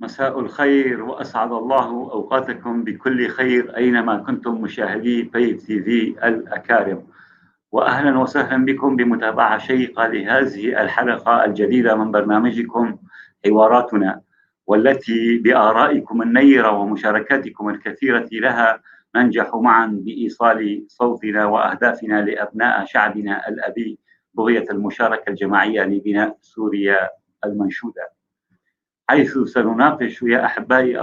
مساء الخير وأسعد الله أوقاتكم بكل خير أينما كنتم مشاهدي بيت تي في الأكارم، وأهلا وسهلا بكم بمتابعة شيقة لهذه الحلقة الجديدة من برنامجكم حواراتنا، والتي بآرائكم النيرة ومشاركاتكم الكثيرة لها ننجح معا بإيصال صوتنا وأهدافنا لأبناء شعبنا الأبي بغية المشاركة الجماعية لبناء سوريا المنشودة، حيث سنناقش يا أحبائي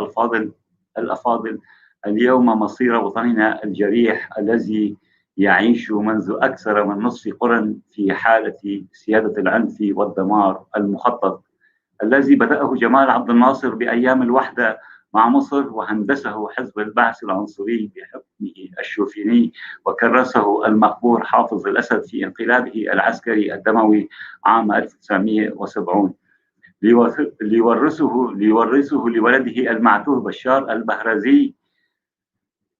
الأفاضل اليوم مصير وطننا الجريح الذي يعيش منذ أكثر من نصف قرن في حالة سيادة العنف والدمار المخطط، الذي بدأه جمال عبد الناصر بأيام الوحدة مع مصر، وهندسه حزب البعث العنصري بحكمه الشوفيني، وكرسه المقبور حافظ الأسد في انقلابه العسكري الدموي عام 1970. ليورثه لولده المعتوه بشار البهرزي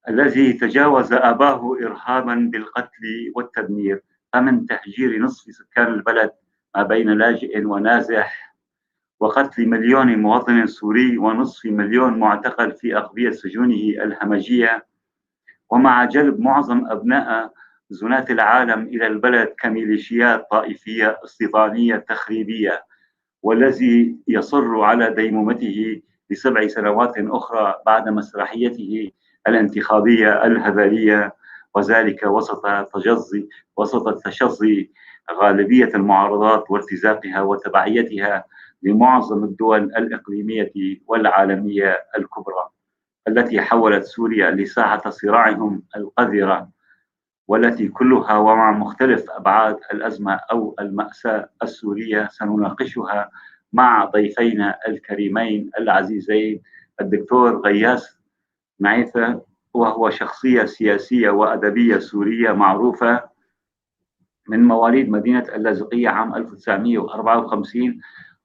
الذي تجاوز أباه إرهابا بالقتل والتدمير، فمن تهجير نصف سكان البلد ما بين لاجئ ونازح، وقتل مليون مواطن سوري ونصف مليون معتقل في أقبية سجونه الهمجية، ومع جلب معظم أبناء زناة العالم إلى البلد كميليشيات طائفية استيطانية تخريبية، والذي يصر على ديمومته ل7 سنوات أخرى بعد مسرحيته الانتخابية الهبالية، وذلك وسط تشظي غالبية المعارضات وارتزاقها وتبعيتها لمعظم الدول الإقليمية والعالمية الكبرى، التي حولت سوريا لساحة صراعهم القذرة، والتي كلها ومع مختلف أبعاد الأزمة أو المأساة السورية سنناقشها مع ضيفينا الكريمين العزيزين الدكتور غياث معيثة، وهو شخصية سياسية وأدبية سورية معروفة من مواليد مدينة اللاذقية عام 1954،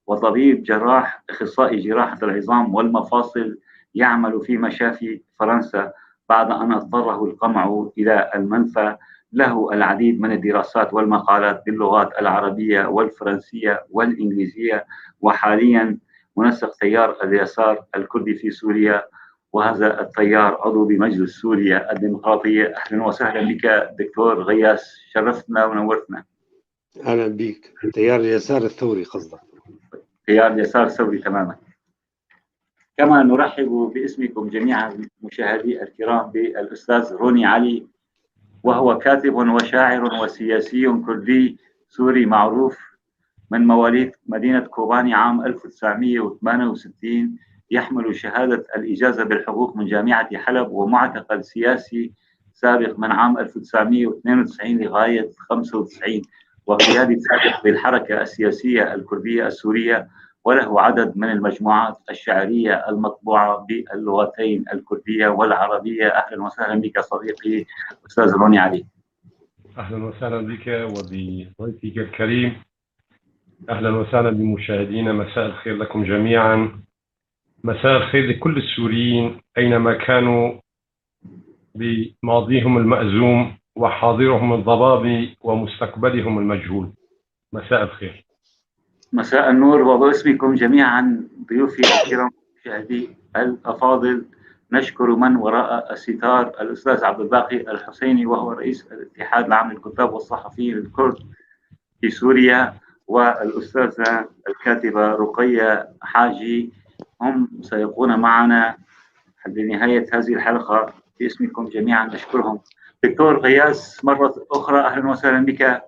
وطبيب جراح أخصائي جراحة العظام والمفاصل يعمل في مشافي فرنسا بعد أن اضطره القمع إلى المنفى. له العديد من الدراسات والمقالات باللغات العربية والفرنسية والإنجليزية، وحاليا منسق تيار اليسار الكردي في سوريا، وهذا التيار عضو بمجلس سوريا الديمقراطية. أهلا وسهلا بك دكتور غياث، شرفتنا ونورتنا. أهلا بك. تيار اليسار الثوري قصدك؟ تيار اليسار الثوري تماما. كما نرحب باسمكم جميعا مشاهدي الكرام بالأستاذ روني علي، وهو كاتب وشاعر وسياسي كردي سوري معروف من مواليد مدينة كوباني عام 1968، يحمل شهادة الإجازة بالحقوق من جامعة حلب، ومعتقل سياسي سابق من عام 1992 لغاية 95، وقيادي سابق بالحركة السياسية الكردية السورية، وله عدد من المجموعات الشعرية المطبوعة باللغتين الكردية والعربية. أهلا وسهلا بك صديقي أستاذ روني علي. أهلا وسهلا بك وبضيفك الكريم. أهلا وسهلا بمشاهدينا، مساء الخير لكم جميعا، مساء الخير لكل السوريين أينما كانوا بماضيهم المأزوم وحاضرهم الضبابي ومستقبلهم المجهول. مساء الخير. مساء النور، وباسمكم جميعا ضيوفي الكرام مشاهدي الأفاضل نشكر من وراء الستار الأستاذ عبد الباقي الحسيني، وهو رئيس الاتحاد العام للكتاب والصحفيين الكرد في سوريا، والأستاذة الكاتبة رقية حاجي، هم سيكون معنا لنهاية هذه الحلقة. باسمكم جميعا نشكرهم. دكتور غياث مرة أخرى أهلا وسهلا بك.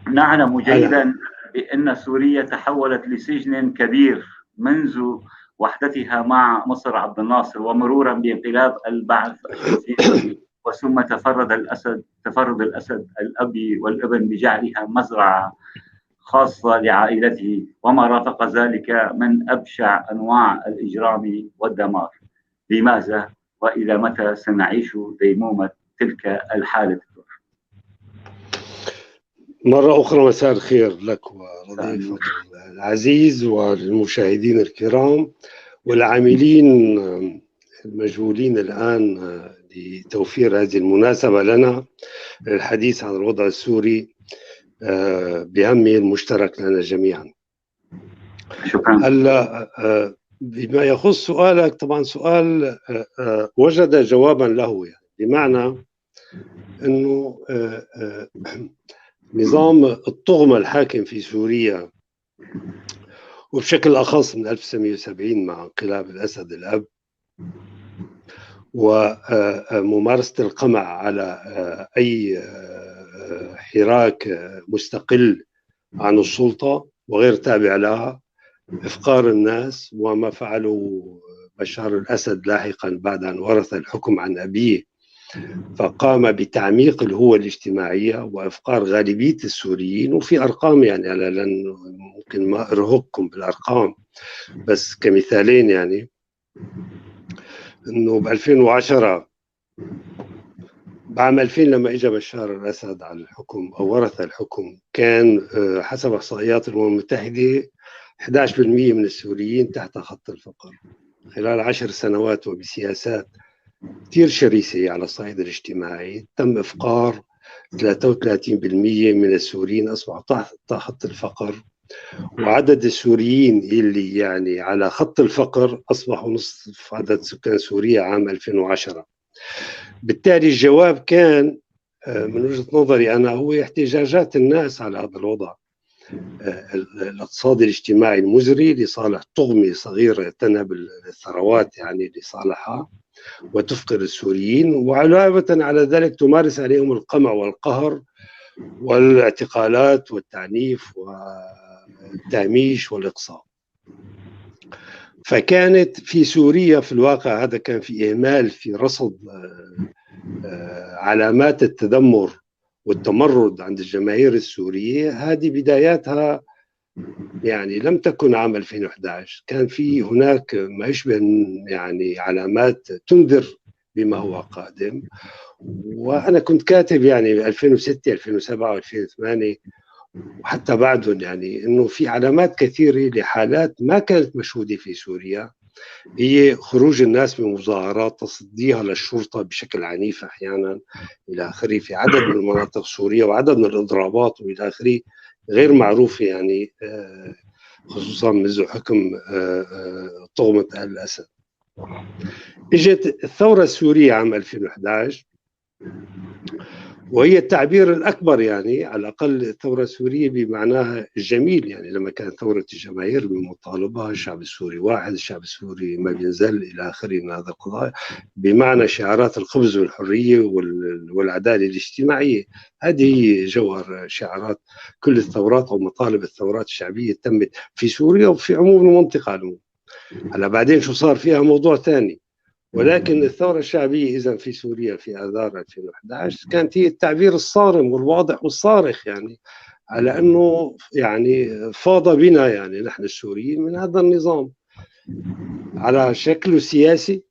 نعلم جيدا بأن سوريا تحولت لسجن كبير منذ وحدتها مع مصر عبد الناصر، ومرورا بانقلاب البعث الشوفيني، وثم تفرد الأسد الأبي والابن بجعلها مزرعة خاصة لعائلته، وما رافق ذلك من أبشع أنواع الإجرام والدمار. لماذا وإلى متى سنعيش ديمومة تلك الحالة؟ مرة أخرى مساء الخير لك ولضيفك العزيز والمشاهدين الكرام والعاملين المجهولين الآن لتوفير هذه المناسبة لنا للحديث عن الوضع السوري بهمه المشترك لنا جميعا. شكرا. هلا بما يخص سؤالك، طبعا سؤال وجد جوابا له، يعني بمعنى أنه نظام الطغمة الحاكم في سوريا، وبشكل أخص من 1970 مع انقلاب الأسد الأب وممارسة القمع على أي حراك مستقل عن السلطة وغير تابع لها، إفقار الناس، وما فعله بشار الأسد لاحقا بعد أن ورث الحكم عن أبيه، فقام بتعميق الهوة الاجتماعية وإفقار غالبية السوريين. وفي أرقام، يعني أنا لن ممكن ما أرهقكم بالأرقام، بس كمثالين، يعني أنه ب 2010 بعام 2000 لما اجى بشار الاسد على الحكم او ورث الحكم، كان حسب احصائيات الامم المتحده 11% من السوريين تحت خط الفقر. خلال 10 سنوات وبسياسات كثير شرسه على الصعيد الاجتماعي تم افقار 33% من السوريين اصبحوا تحت خط الفقر، وعدد السوريين اللي يعني على خط الفقر اصبحوا نصف عدد سكان سوريا عام 2010. بالتالي الجواب كان من وجهة نظري أنا هو احتجاجات الناس على هذا الوضع الاقتصادي الاجتماعي المزري لصالح طغمة صغيرة تنهب الثروات يعني لصالحها وتفقر السوريين، وعلاوة على ذلك تمارس عليهم القمع والقهر والاعتقالات والتعنيف والتهميش والإقصاء. فكانت في سوريا في الواقع هذا كان في إهمال في رصد علامات التذمر والتمرد عند الجماهير السورية. هذه بداياتها يعني لم تكن عام 2011، كان في هناك ما يشبه يعني علامات تنذر بما هو قادم. وأنا كنت كاتب يعني 2006 2007 2008 وحتى بعدهم، يعني انه في علامات كثيره لحالات ما كانت مشهوده في سوريا، هي خروج الناس من مظاهرات، تصديها للشرطه بشكل عنيف احيانا الى اخره في عدد من مناطق سوريا، وعدد من الاضرابات والى اخره غير معروفه، يعني خصوصا منذ حكم طغمه آل الاسد. اجت الثوره السوريه عام 2011 وهي التعبير الأكبر، يعني على الأقل الثورة السورية بمعناها الجميل، يعني لما كانت ثورة الجماهير بمطالبها الشعب السوري واحد، الشعب السوري ما بينزل إلى آخره من هذا القضايا، بمعنى شعارات الخبز والحرية والعدالة الاجتماعية. هذه جوهر شعارات كل الثورات أو مطالب الثورات الشعبية تمت في سوريا وفي عموم المنطقة. هلا بعدين شو صار فيها موضوع ثاني، ولكن الثورة الشعبية إذا في سوريا في آذار 2011 كانت هي التعبير الصارم والواضح والصارخ، يعني على أنه يعني فاض بنا يعني نحن السوريين من هذا النظام على شكله السياسي،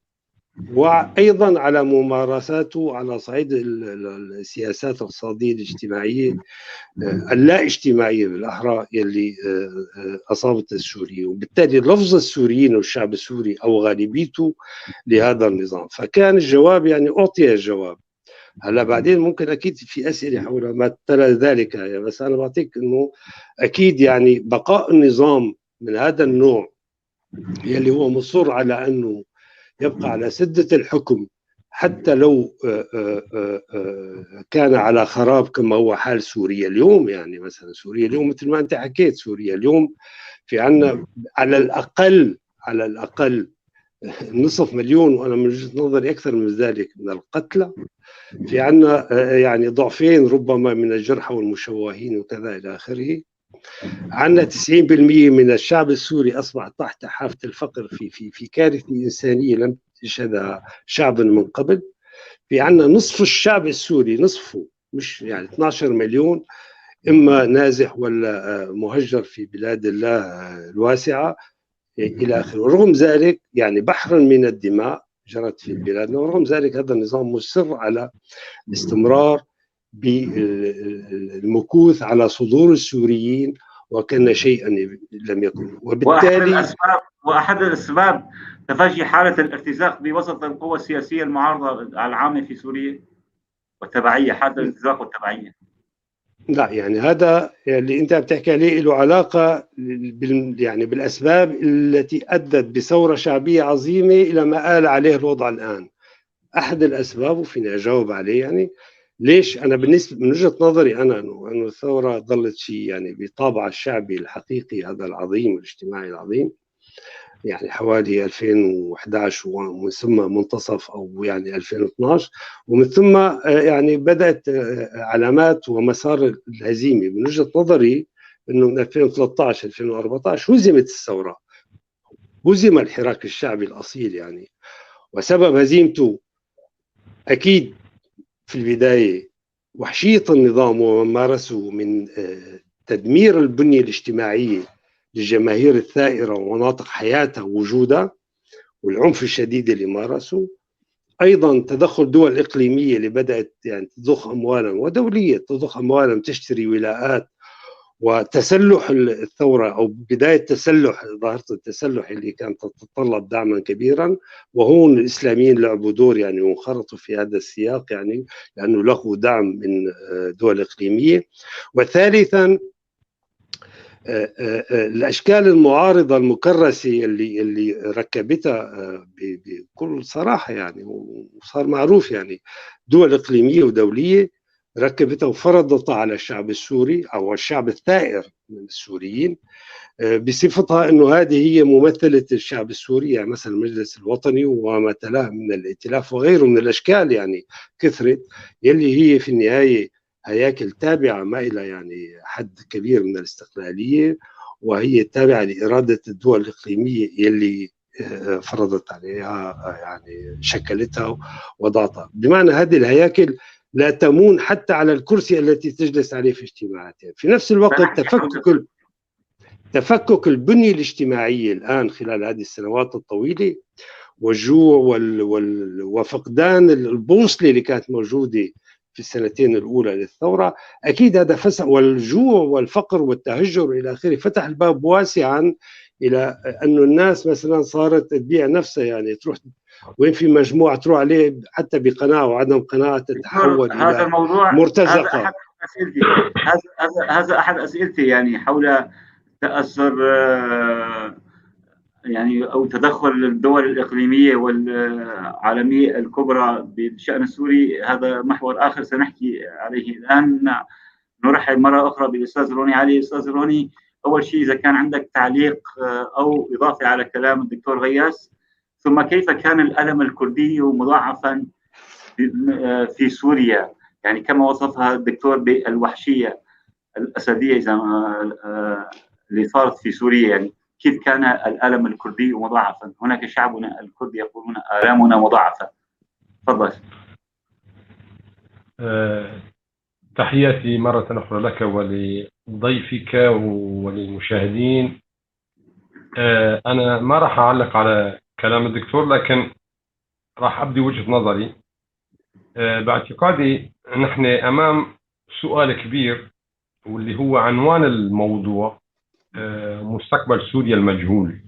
وأيضا على ممارساته على صعيد السياسات الاقتصادية الاجتماعية اللا اجتماعية بالأحرى يلي أصابت السوريين، وبالتالي لفظ السوريين والشعب السوري أو غالبيته لهذا النظام. فكان الجواب يعني أعطي الجواب. هلا بعدين ممكن أكيد في أسئلة حول ما ترى ذلك، يعني بس أنا بعطيك أنه أكيد يعني بقاء النظام من هذا النوع يلي هو مصر على أنه يبقى على سدة الحكم حتى لو كان على خراب كما هو حال سوريا اليوم. يعني مثلا سوريا اليوم مثل ما أنت حكيت، سوريا اليوم في عنا على الأقل نصف مليون، وأنا من وجهة نظري أكثر من ذلك من القتلى، في عنا يعني ضعفين ربما من الجرحى والمشوهين وكذا إلى آخره. عندنا 90% من الشعب السوري أصبح تحت حافة الفقر في كارثة إنسانية لم يشهدها شعب من قبل. في عندنا نصف الشعب السوري، نصفه مش يعني 12 مليون، إما نازح ولا مهجر في بلاد الله الواسعة إلى آخره. ورغم ذلك يعني بحر من الدماء جرت في بلادنا، ورغم ذلك هذا النظام مصر على الاستمرار بالمكوث على صدور السوريين وكان شيئا لم يكن. وبالتالي واحد الاسباب تفشي حاله الارتزاق بوسط القوى السياسيه المعارضه العامه في سوريا والتبعيه، حاله الارتزاق والتبعيه. لا يعني هذا اللي انت بتحكي عليه له علاقه يعني بالاسباب التي ادت بثوره شعبيه عظيمه الى ما آل عليه الوضع الان. احد الاسباب وفيني اجاوب عليه يعني ليش انا بالنسبه من وجهه نظري انا انه الثوره ظلت شيء يعني بطابع الشعبي الحقيقي هذا العظيم الاجتماعي العظيم، يعني حوالي 2011 ومن ثم منتصف او يعني 2012، ومن ثم يعني بدات علامات ومسار الهزيمه من وجهه نظري انه من 2013 2014 هزمت الثوره، هزم الحراك الشعبي الاصيل يعني. وسبب هزيمته اكيد في البدايه وحشيه النظام وما مارسه من تدمير البنيه الاجتماعيه للجماهير الثائره ومناطق حياتها ووجودها، والعنف الشديد اللي مارسه. ايضا تدخل دول اقليميه اللي بدات يعني تضخ اموالا، ودوليه تضخ اموالا تشتري ولاءات، وتسلح الثوره او بدايه تسلح ظاهره التسلح اللي كانت تتطلب دعما كبيرا، وهون الاسلاميين لعبوا دور يعني وانخرطوا في هذا السياق يعني لانه لقوا دعم من دول اقليميه. وثالثا الاشكال المعارضه المكرسه اللي ركبتها بكل صراحه يعني، وصار معروف يعني دول اقليميه ودوليه ركبتها وفرضتها على الشعب السوري او الشعب الثائر من السوريين بصفتها انه هذه هي ممثله الشعب السوري، يعني مثلا المجلس الوطني وما تلاه من الائتلاف وغيره من الاشكال يعني كثرت، يلي هي في النهايه هياكل تابعه ما الى يعني حد كبير من الاستقلاليه، وهي تابعه لاراده الدول الاقليميه يلي فرضت عليها يعني شكلتها وضعتها، بمعنى هذه الهياكل لا تمون حتى على الكرسي التي تجلس عليه في اجتماعاتها. في نفس الوقت تفكك البنية الاجتماعية الآن خلال هذه السنوات الطويلة والجوع وفقدان البوصلة اللي كانت موجودة في السنتين الأولى للثورة، أكيد هذا فسح، والجوع والفقر والتهجر إلى آخره فتح الباب واسعا إلى أنه الناس مثلا صارت تبيع نفسها، يعني تروح وين في مجموعة تروح عليه حتى بقناعة وعدم قناعة تتحول هذا إلى الموضوع مرتزقة. هذا أحد أسئلتي، هذا أحد أسئلتي يعني حول تأثر يعني أو تدخل الدول الإقليمية والعالمية الكبرى بالشأن السوري. هذا محور آخر سنحكي عليه الآن. نرحب مرة أخرى بالأستاذ روني علي. أستاذ روني، أول شيء إذا كان عندك تعليق أو إضافة على كلام الدكتور غياس، ثم كيف كان الألم الكردي مضاعفا في سوريا، يعني كما وصفها الدكتور بالوحشية الأسدية اللي صارت في سوريا، يعني كيف كان الألم الكردي مضاعفا؟ هناك شعبنا الكردي يقولون آلامنا مضاعفة. تفضل. تحياتي مرة أخرى لك ولضيفك وللمشاهدين. أنا ما راح أعلق على كلام الدكتور، لكن راح أبدي وجهة نظري. باعتقادي نحن أمام سؤال كبير، واللي هو عنوان الموضوع مستقبل سوريا المجهول.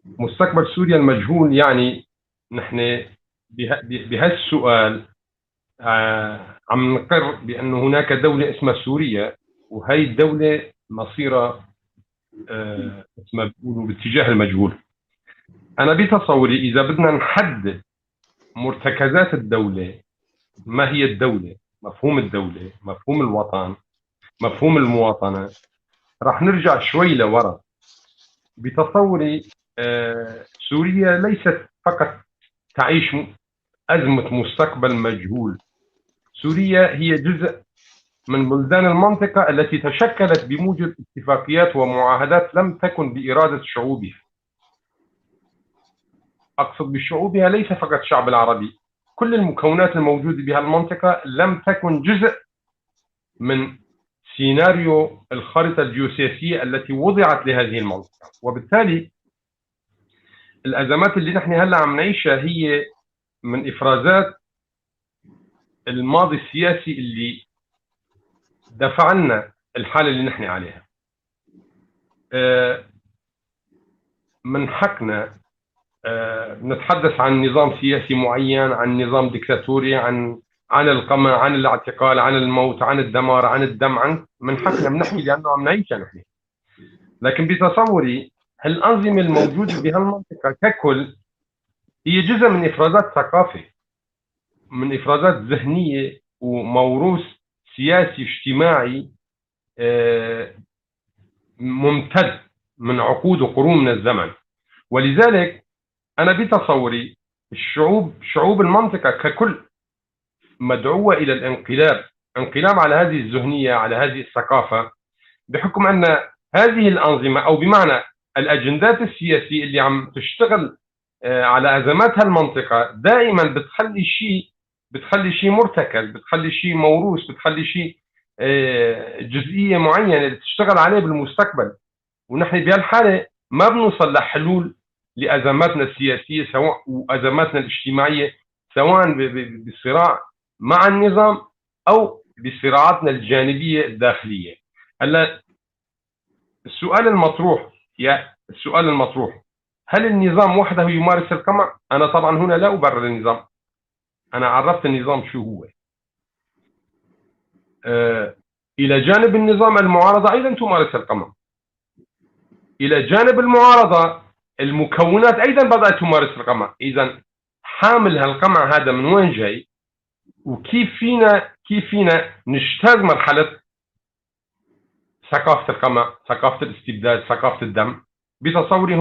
مستقبل سوريا المجهول يعني نحن بهالسؤال عم نقر بأن هناك دولة اسمها سوريا، وهي الدولة مصيرها مثل ما بيقولوا باتجاه المجهول. أنا بتصوري إذا بدنا نحدد مرتكزات الدولة، ما هي الدولة، مفهوم الدولة، مفهوم الوطن، مفهوم المواطنة، راح نرجع شوي لورا. بتصوري سوريا ليست فقط تعيش أزمة مستقبل مجهول. سوريا هي جزء من بلدان المنطقة التي تشكلت بموجب اتفاقيات ومعاهدات لم تكن بإرادة شعوبها. أقصد بشعوبها ليس فقط الشعب العربي، كل المكونات الموجودة بهالمنطقة لم تكن جزء من سيناريو الخريطة الجيوسياسية التي وضعت لهذه المنطقة. وبالتالي الأزمات اللي نحن هلا عم نعيشها هي من إفرازات الماضي السياسي اللي دفع لنا الحالة اللي نحن عليها. من حقنا نتحدث عن نظام سياسي معين، عن نظام ديكتاتوري، عن عن القمع، عن الاعتقال، عن الموت، عن الدمار، عن الدم، عن من حقنا بنحكي لأنه عم نعيشها نحن. لكن بتصوري الأنظمة الموجودة بهالمنطقة ككل هي جزء من إفرازات ثقافة، من إفرازات ذهنية وموروث سياسي اجتماعي ممتد من عقود وقرون من الزمن. ولذلك أنا بتصوري شعوب المنطقة ككل مدعوة إلى انقلاب على هذه الذهنية، على هذه الثقافة، بحكم أن هذه الأنظمة أو بمعنى الأجندات السياسية اللي عم تشتغل على أزمات هالمنطقة دائما بتخلي شيء مرتكل، بتخلي شيء موروث، بتخلي شيء جزئية معينة تشتغل عليه بالمستقبل. ونحن بهالحالة ما بنوصل لحلول لأزماتنا السياسية سواء وأزماتنا الاجتماعية، سواء بالصراع مع النظام أو بصراعاتنا الجانبية الداخلية. هلا السؤال المطروح هل النظام وحده يمارس القمع؟ أنا طبعا هنا لا أبرر النظام، أنا عرفت النظام شو هو. إلى جانب النظام المعارضة أيضا تمارس القمع، إلى جانب المعارضة المكونات أيضا بدأت تمارس القمع. إذا حامل هالقمع هذا من وين جاي؟ وكيف فينا نجتاز مرحلة ثقافة القمع، ثقافة الاستبداد، ثقافة الدم؟ بتصوري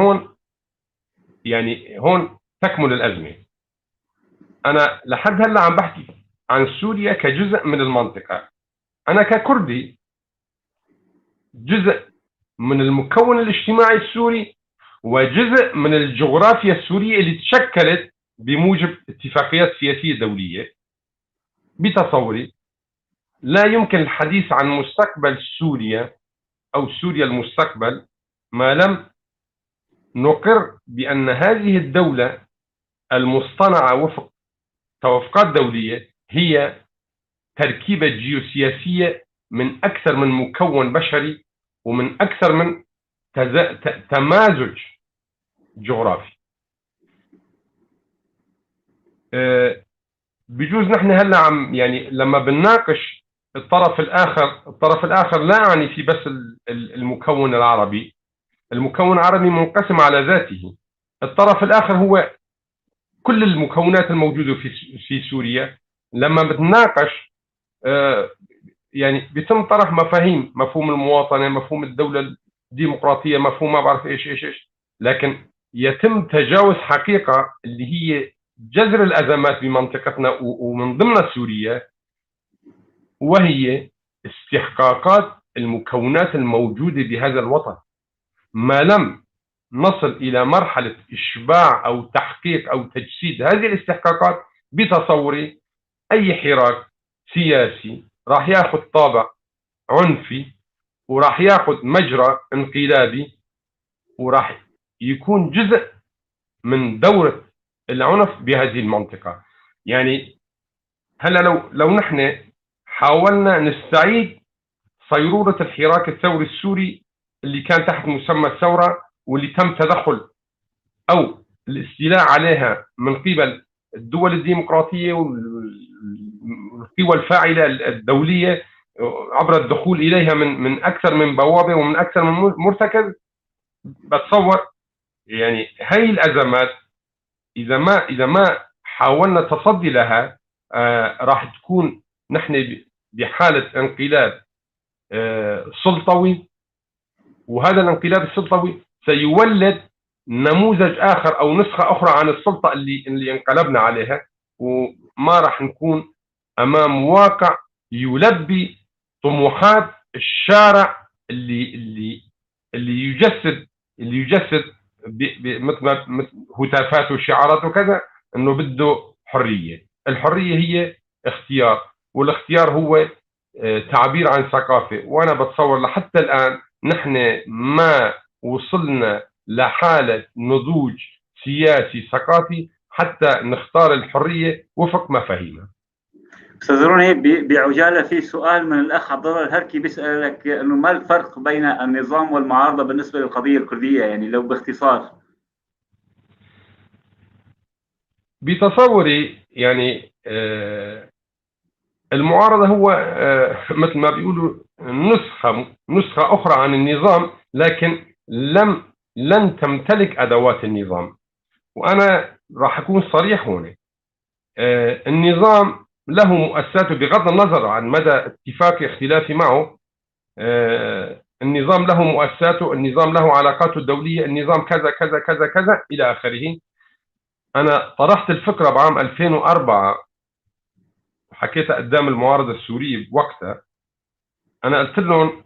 هون تكمن الأزمة. أنا لحد هلا عم بحكي عن سوريا كجزء من المنطقة. أنا ككردي جزء من المكون الاجتماعي السوري وجزء من الجغرافيا السورية اللي تشكلت بموجب اتفاقيات سياسية دولية. بتصوري لا يمكن الحديث عن مستقبل سوريا أو سوريا المستقبل ما لم نقر بأن هذه الدولة المصطنعة وفق توافقات دولية هي تركيبة جيوسياسية من أكثر من مكون بشري ومن أكثر من تمازج جغرافي. بجوز نحن هلا عم لما بنناقش الطرف الآخر لا أعني في بس المكون العربي. المكون العربي منقسم على ذاته، الطرف الآخر هو كل المكونات الموجودة في سوريا. لما بتناقش بيتم طرح مفاهيم، مفهوم المواطنة، مفهوم الدولة الديمقراطية، مفهوم ما بعرف إيش، لكن يتم تجاوز حقيقة اللي هي جذر الأزمات بمنطقتنا ومن ضمن سوريا، وهي استحقاقات المكونات الموجودة بهذا الوطن. ما لم نصل إلى مرحلة إشباع أو تحقيق أو تجسيد هذه الاستحقاقات، بتصوري أي حراك سياسي راح ياخذ طابع عنفي وراح ياخذ مجرى انقلابي وراح يكون جزء من دورة العنف بهذه المنطقة. هلا لو نحن حاولنا نستعيد صيرورة الحراك الثوري السوري اللي كان تحت مسمى الثورة واللي تم تدخل أو الاستيلاء عليها من قبل الدول الديمقراطية والقوى الفاعلة الدولية عبر الدخول إليها من أكثر من بوابة ومن أكثر من مرتكز، بتصور هاي الأزمات إذا ما حاولنا التصدي لها راح تكون نحن بحالة انقلاب سلطوي، وهذا الانقلاب السلطوي سيولد نموذج آخر أو نسخة أخرى عن السلطة اللي انقلبنا عليها، وما راح نكون أمام واقع يلبي طموحات الشارع اللي يجسد مثل هتافات وشعارات وكذا انه بده حريه. الحريه هي اختيار، والاختيار هو تعبير عن ثقافه. وانا بتصور لحتى الان نحن ما وصلنا لحاله نضوج سياسي ثقافي حتى نختار الحريه وفق مفاهيمها. استاذ روني، بعجاله في سؤال من الاخ عبد الله الهركي بيسالك انه ما الفرق بين النظام والمعارضه بالنسبه للقضيه الكرديه، لو باختصار. بتصوري المعارضة هو مثل ما بيقولوا نسخة أخرى عن النظام، لكن لن تمتلك أدوات النظام. وأنا راح أكون صريح هنا. النظام له مؤسساته بغض النظر عن مدى اتفاقي اختلافي معه. النظام له مؤسساته، النظام له علاقاته الدولية، النظام كذا كذا كذا كذا إلى آخره. أنا طرحت الفكرة بعام 2004 وحكيتها قدام المعارضة السورية بوقتها. أنا قلت لهم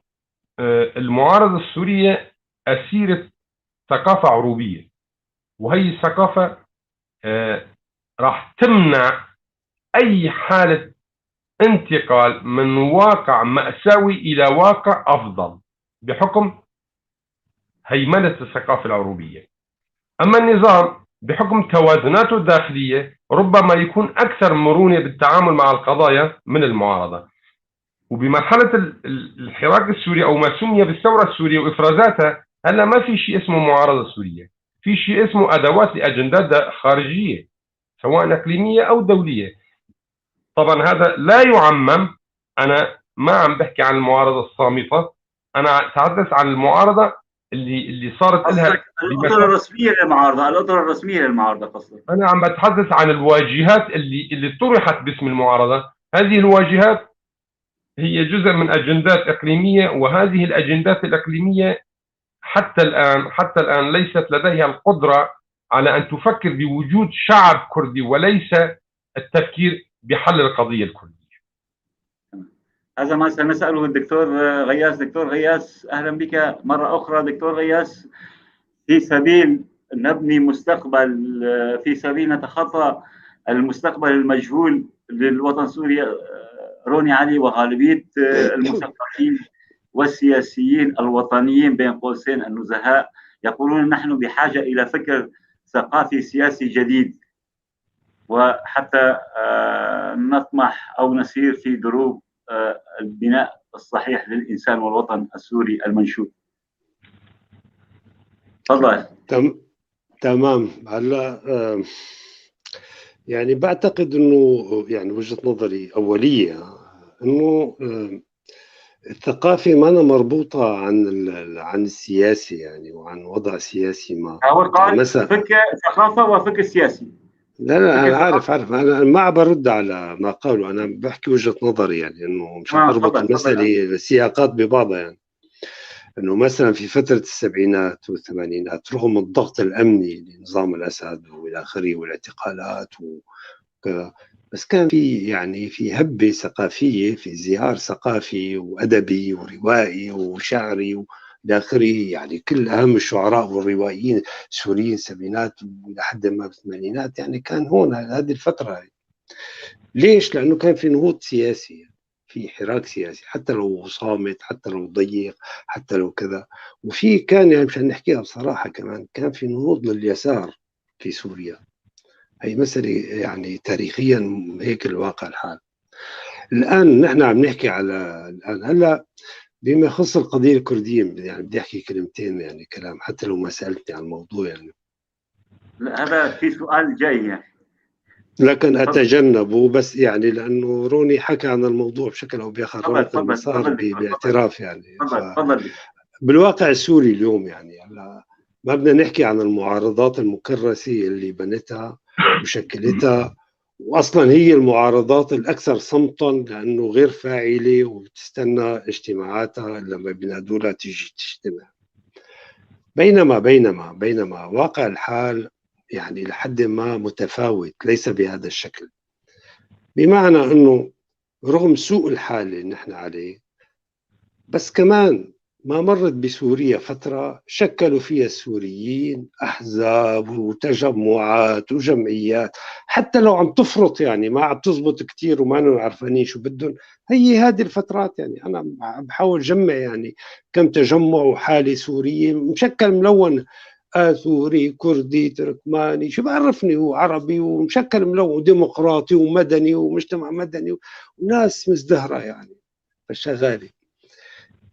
المعارضة السورية أسيرة ثقافة عروبية، وهي الثقافة راح تمنع أي حالة انتقال من واقع مأساوي إلى واقع أفضل بحكم هيمنة الثقافة العروبية. أما النظام بحكم توازناته الداخلية ربما يكون أكثر مرونة بالتعامل مع القضايا من المعارضة. وبمرحلة الحراك السوري أو ما سمي بالثورة السورية وإفرازاتها، هلا ما في شيء اسمه معارضة سورية، في شيء اسمه أدوات لأجندات خارجية سواء إقليمية أو دولية. طبعا هذا لا يعمم، أنا ما عم بحكي عن المعارضة الصامتة، أنا أتحدث عن المعارضة اللي صارت لها الأطر الرسمية للمعارضة، الأطر الرسمية للمعارضة قصدك. أنا عم بتحدث عن الواجهات اللي طرحت باسم المعارضة. هذه الواجهات هي جزء من أجندات إقليمية، وهذه الأجندات الإقليمية حتى الآن ليست لديها القدرة على أن تفكر بوجود شعب كردي وليس التفكير بحل القضية الكردية. هذا ما سنسأله الدكتور غياث. دكتور غياث، أهلا بك مرة أخرى. دكتور غياث، في سبيل نبني مستقبل، في سبيل نتخطى المستقبل المجهول للوطن السوري، روني علي وغالبية المثقفين والسياسيين الوطنيين بين قوسين النزهاء يقولون نحن بحاجة إلى فكر ثقافي سياسي جديد، وحتى نطمح أو نسير في دروب البناء الصحيح للإنسان والوطن السوري المنشود. تفضل. تمام. هلا يعني بعتقد انه يعني وجهة نظري أولية انه الثقافة ما أنا مربوطة عن السياسي يعني وعن وضع سياسي ما. هو قال فكر ثقافة وفكر سياسي. لا أنا عارف أنا ما برد على ما قالوا، أنا بحكي وجهة نظري يعني إنه مش أربط المسألة السياقات ببعضها. يعني إنه مثلا في فترة السبعينات والثمانينات رغم الضغط الأمني لنظام الأسد وإلى آخره والاعتقالات وكذا، بس كان في يعني في هبة ثقافية، في ازدهار ثقافي وأدبي وروائي وشعري وإلى آخره. يعني كل أهم الشعراء والروائيين السوريين السبعينات ولحد ما بالثمانينات يعني كان هون هذه الفترة. ليش؟ لأنه كان في نهوض سياسي، في حراك سياسي، حتى لو صامت، حتى لو ضيق، حتى لو كذا. وفي كان يعني مشان نحكيها بصراحة كمان كان في نهوض لليسار في سوريا. هي مسألة يعني تاريخيا هيك الواقع الحال. الآن نحن عم نحكي على الآن هلا بما يخص القضية الكردية، يعني بدي أحكي كلمتين يعني كلام حتى لو ما سألتني عن الموضوع يعني. لا هذا في سؤال جاي يعني. لكن أتجنبه بس يعني لأنه روني حكى عن الموضوع بشكل أو بآخر ربط المسار باعتراف يعني. بالواقع السوري اليوم يعني ما بدنا نحكي عن المعارضات المكرسة اللي بنتها وشكلتها، وأصلا هي المعارضات الأكثر صمتا لأنه غير فاعلة وبتستنى اجتماعاتها لما بينادوا لها تيجي تجتمع. بينما واقع الحال يعني لحد ما متفاوت، ليس بهذا الشكل. بمعنى أنه رغم سوء الحال اللي نحن عليه، بس كمان ما مرت بسوريا فترة شكلوا فيها السوريين أحزاب وتجمعات وجمعيات، حتى لو عم تفرط يعني ما عم تزبط كتير وما عارفانين شو بدهم. هي هذه الفترات يعني أنا بحاول جمع يعني كم تجمع وحالة سورية مشكل ملون، سوري كردي تركماني شو بعرفني وعربي ومشكل ملون ديمقراطي ومدني ومجتمع مدني وناس مزدهرة يعني فشغالة.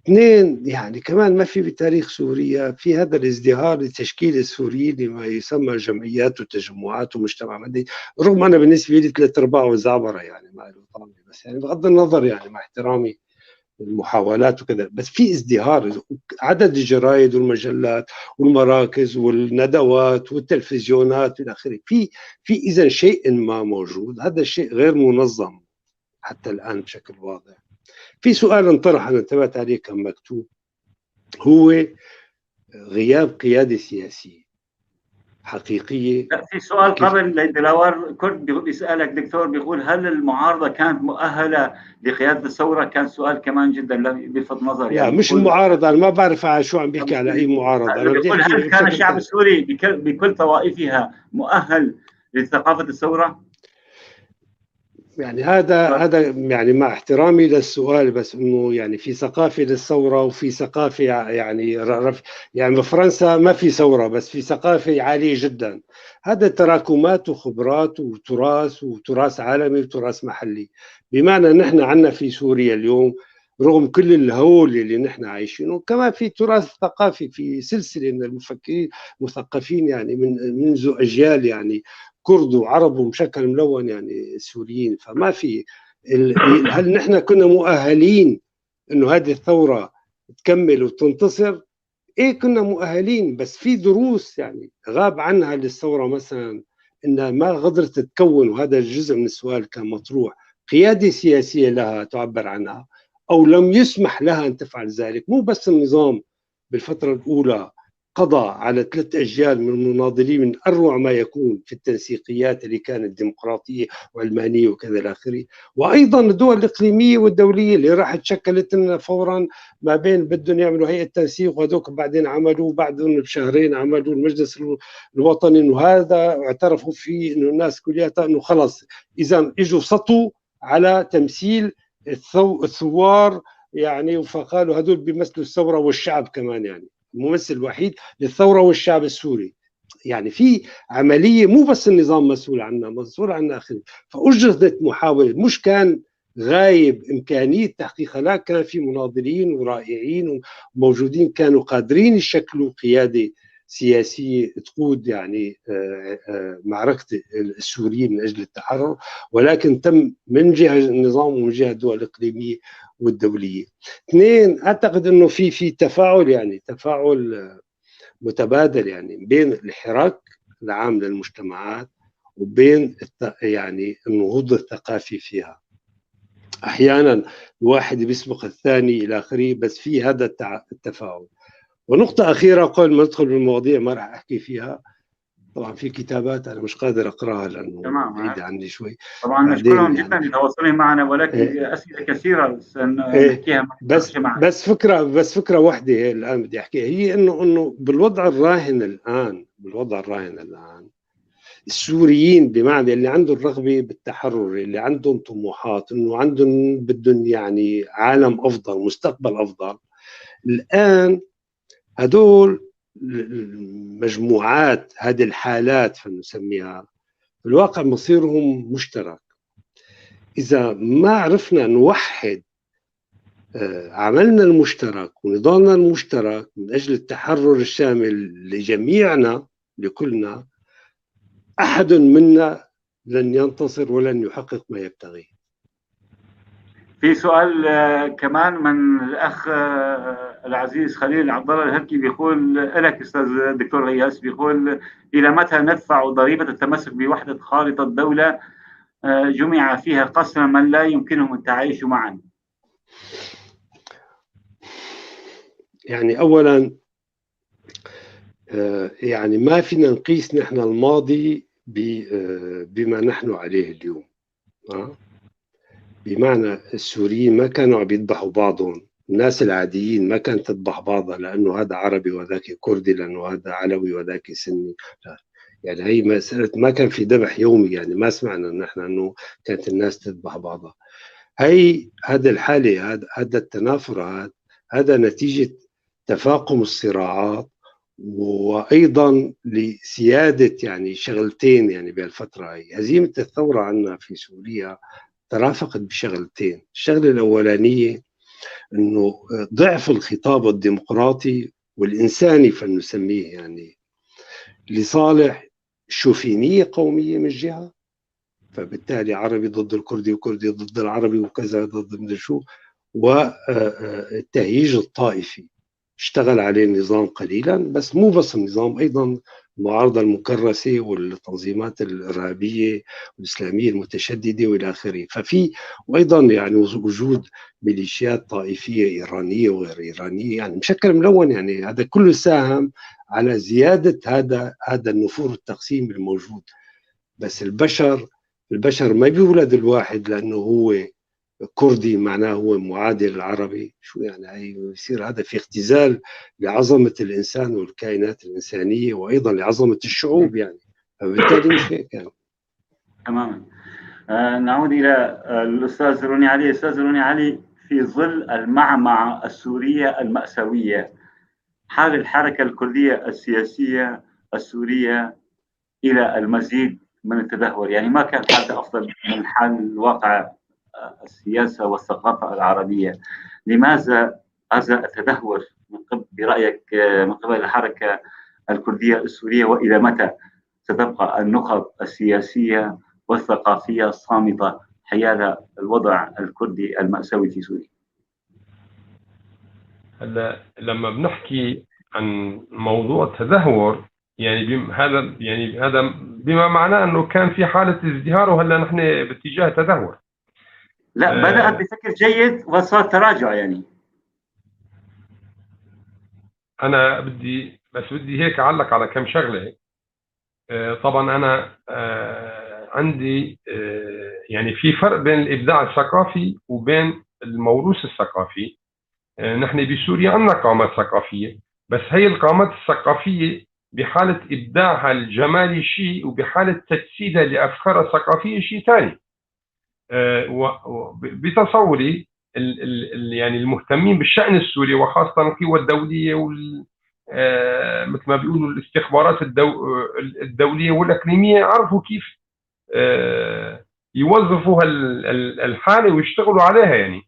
اثنين، يعني كمان ما في بتاريخ سوريا في هذا الازدهار لتشكيل السوريين لما يسمى جمعيات وتجمعات ومجتمع مدني، رغم أنا بالنسبة لي 3/4 زعبرة يعني ما له طعم، بس يعني بغض النظر يعني مع احترامي المحاولات وكذا، بس في ازدهار عدد الجرائد والمجلات والمراكز والندوات والتلفزيونات الى اخره، في اذا شيء ما موجود، هذا الشيء غير منظم حتى الان بشكل واضح. في سؤال انطرح انا انتبهت عليه كان مكتوب، هو غياب قياده سياسيه حقيقيه. لا، في سؤال قبل دلاور كنت بيسألك دكتور، بيقول هل المعارضة كانت مؤهلة لقيادة الثورة؟ كان سؤال كمان جدا بيلفت نظر. لا مش المعارضة، أنا ما بعرف شو عم بيحكي على أي معارضة. أنا بدي أحكي هل كان الشعب السوري بكل طوائفها مؤهل لثقافة الثورة؟ يعني هذا يعني مع احترامي للسؤال، بس انه يعني في ثقافه للثوره وفي ثقافه يعني بفرنسا ما في ثوره بس في ثقافه عاليه جدا. هذا تراكمات وخبرات وتراث عالمي وتراث محلي. بمعنى نحن عندنا في سوريا اليوم رغم كل الهول اللي نحن عايشينه كمان في تراث ثقافي، في سلسله من المفكرين المثقفين يعني منذ اجيال، يعني كرد وعرب ومشكل ملون يعني سوريين. فما في هل نحن كنا مؤهلين انه هذه الثوره تكمل وتنتصر؟ ايه كنا مؤهلين، بس في دروس يعني غاب عنها للثوره، مثلا انها ما قدرت تتكون، وهذا الجزء من السؤال كان مطروح، قياده سياسيه لها تعبر عنها، او لم يسمح لها ان تفعل ذلك. مو بس النظام بالفتره الاولى قضى على 3 أجيال من المناضلين من أروع ما يكون في التنسيقيات اللي كانت ديمقراطية وعلمانية وكذا إلى آخره، وأيضا الدول الإقليمية والدولية اللي راحت شكلت لنا فورا ما بين بدهم يعملوا هيئة تنسيق، وهذوك بعدين عملوا بعدهم بشهرين عملوا المجلس الوطني، وهذا اعترفوا فيه إنه الناس كلياتها إنه خلص إذا إجوا سطوا على تمثيل الثوار يعني، فقالوا هذول بيمثلوا الثورة والشعب كمان، يعني الممثل الوحيد للثورة والشعب السوري. يعني في عملية مو بس النظام مسؤول عنها، مسؤول عنها آخر. فأجرت محاولة، مش كان غايب إمكانية تحقيقها، لا كان في مناضلين ورائعين وموجودين كانوا قادرين يشكلوا قيادة سياسية تقود يعني معركة السوريين من أجل التحرر، ولكن تم من جهة النظام ومن جهة الدول الإقليمية والدولية. 2، أعتقد أنه في تفاعل، يعني تفاعل متبادل يعني بين الحراك العام للمجتمعات وبين يعني النهوض الثقافي فيها. أحيانا الواحد بيسبق الثاني إلى آخره، بس في هذا التفاعل. ونقطة أخيرة قبل ما ندخل بالمواضيع ما راح أحكي فيها، طبعا في كتابات أنا مش قادر أقرأها لأنه بعيدة عني شوي. طبعا نشكرهم جدا يعني لتواصلهم معنا، ولكن أسئلة كثيرة سنحكيها بس فكرة واحدة الآن بدي أحكيها، هي إنه بالوضع الراهن الآن السوريين بمعنى اللي عندهم رغبة بالتحرر، اللي عندهم طموحات، إنه عندهم بدهم يعني عالم أفضل، مستقبل أفضل، الآن هدول المجموعات، هذه الحالات فنسميها، في الواقع مصيرهم مشترك. إذا ما عرفنا نوحد عملنا المشترك ونضالنا المشترك من أجل التحرر الشامل لجميعنا لكلنا، أحد منا لن ينتصر ولن يحقق ما يبتغيه. في سؤال كمان من الأخ العزيز خليل عبد الله الهركي، بيقول لك أستاذ دكتور غياث، بيقول إلى متى ندفع ضريبة التمسك بوحدة خارطة دولة جمع فيها قسما من لا يمكنهم التعايش معا؟ يعني أولا يعني ما فينا نقيس نحن الماضي بما نحن عليه اليوم. بمعنى السوريين ما كانوا عم يذبحوا بعضهم، الناس العاديين ما كانت تذبح بعضها لأنه هذا عربي وذاك كردي، لأنه هذا علوي وذاك سني. يعني هي مسألة ما كان في ذبح يومي، يعني ما سمعنا نحن أنه كانت الناس تذبح بعضها. هذا الحالة، هذا التنافر، هذا نتيجة تفاقم الصراعات، وأيضا لسيادة يعني شغلتين يعني بهالفترة هي. هزيمة الثورة عندنا في سوريا ترافقت بشغلتين. الشغلة الأولانية أنه ضعف الخطاب الديمقراطي والإنساني فلنسميه يعني لصالح شوفينية قومية من جهة، فبالتالي عربي ضد الكردي وكردي ضد العربي وكذا ضد مدري شو، والتهييج الطائفي اشتغل عليه النظام قليلا، بس مو بس النظام، أيضا المعارضة المكرسة والتنظيمات الإرهابية والإسلامية المتشددة وإلى آخره. ففي وأيضا يعني وجود ميليشيات طائفية إيرانية وغير إيرانية يعني مشكل ملون، يعني هذا كله ساهم على زيادة هذا النفور التقسيم الموجود. بس البشر ما بيولد الواحد لأنه هو كردي معناه هو معادل العربي، شو يعني هي يصير هذا في اختزال لعظمة الإنسان والكائنات الإنسانية وأيضا لعظمة الشعوب يعني، فبالتالي مش هيك يعني. تماما. نعود إلى الأستاذ روني علي. أستاذ روني علي، في ظل المعمعة السورية المأساوية، حال الحركة الكردية السياسية السورية إلى المزيد من التدهور، يعني ما كان حال أفضل من حال الواقع السياسة والثقافة العربية. لماذا هذا التدهور برأيك من قبل الحركة الكردية السورية، وإلى متى ستبقى النخب السياسية والثقافية الصامتة حيال الوضع الكردي المأساوي في سوريا؟ هلا لما بنحكي عن موضوع التدهور هذا بما معناه انه كان في حاله ازدهار وهلا نحن باتجاه تدهور. لا، بدأت بفكر جيد وصار تراجع يعني. انا بدي هيك اعلق على كم شغله. طبعا انا عندي يعني في فرق بين الابداع الثقافي وبين الموروث الثقافي. نحن بسوريا عندنا قامات ثقافيه، بس هي القامات الثقافيه بحاله ابداعها الجمالي شيء، وبحاله تجسيدها لافكارها الثقافيه شيء ثاني. بتصوري يعني المهتمين بالشأن السوري وخاصة القوى الدولية مثل ما بيقولوا الاستخبارات الدولية والإقليمية عرفوا كيف يوظفوا الحالة ويشتغلوا عليها يعني.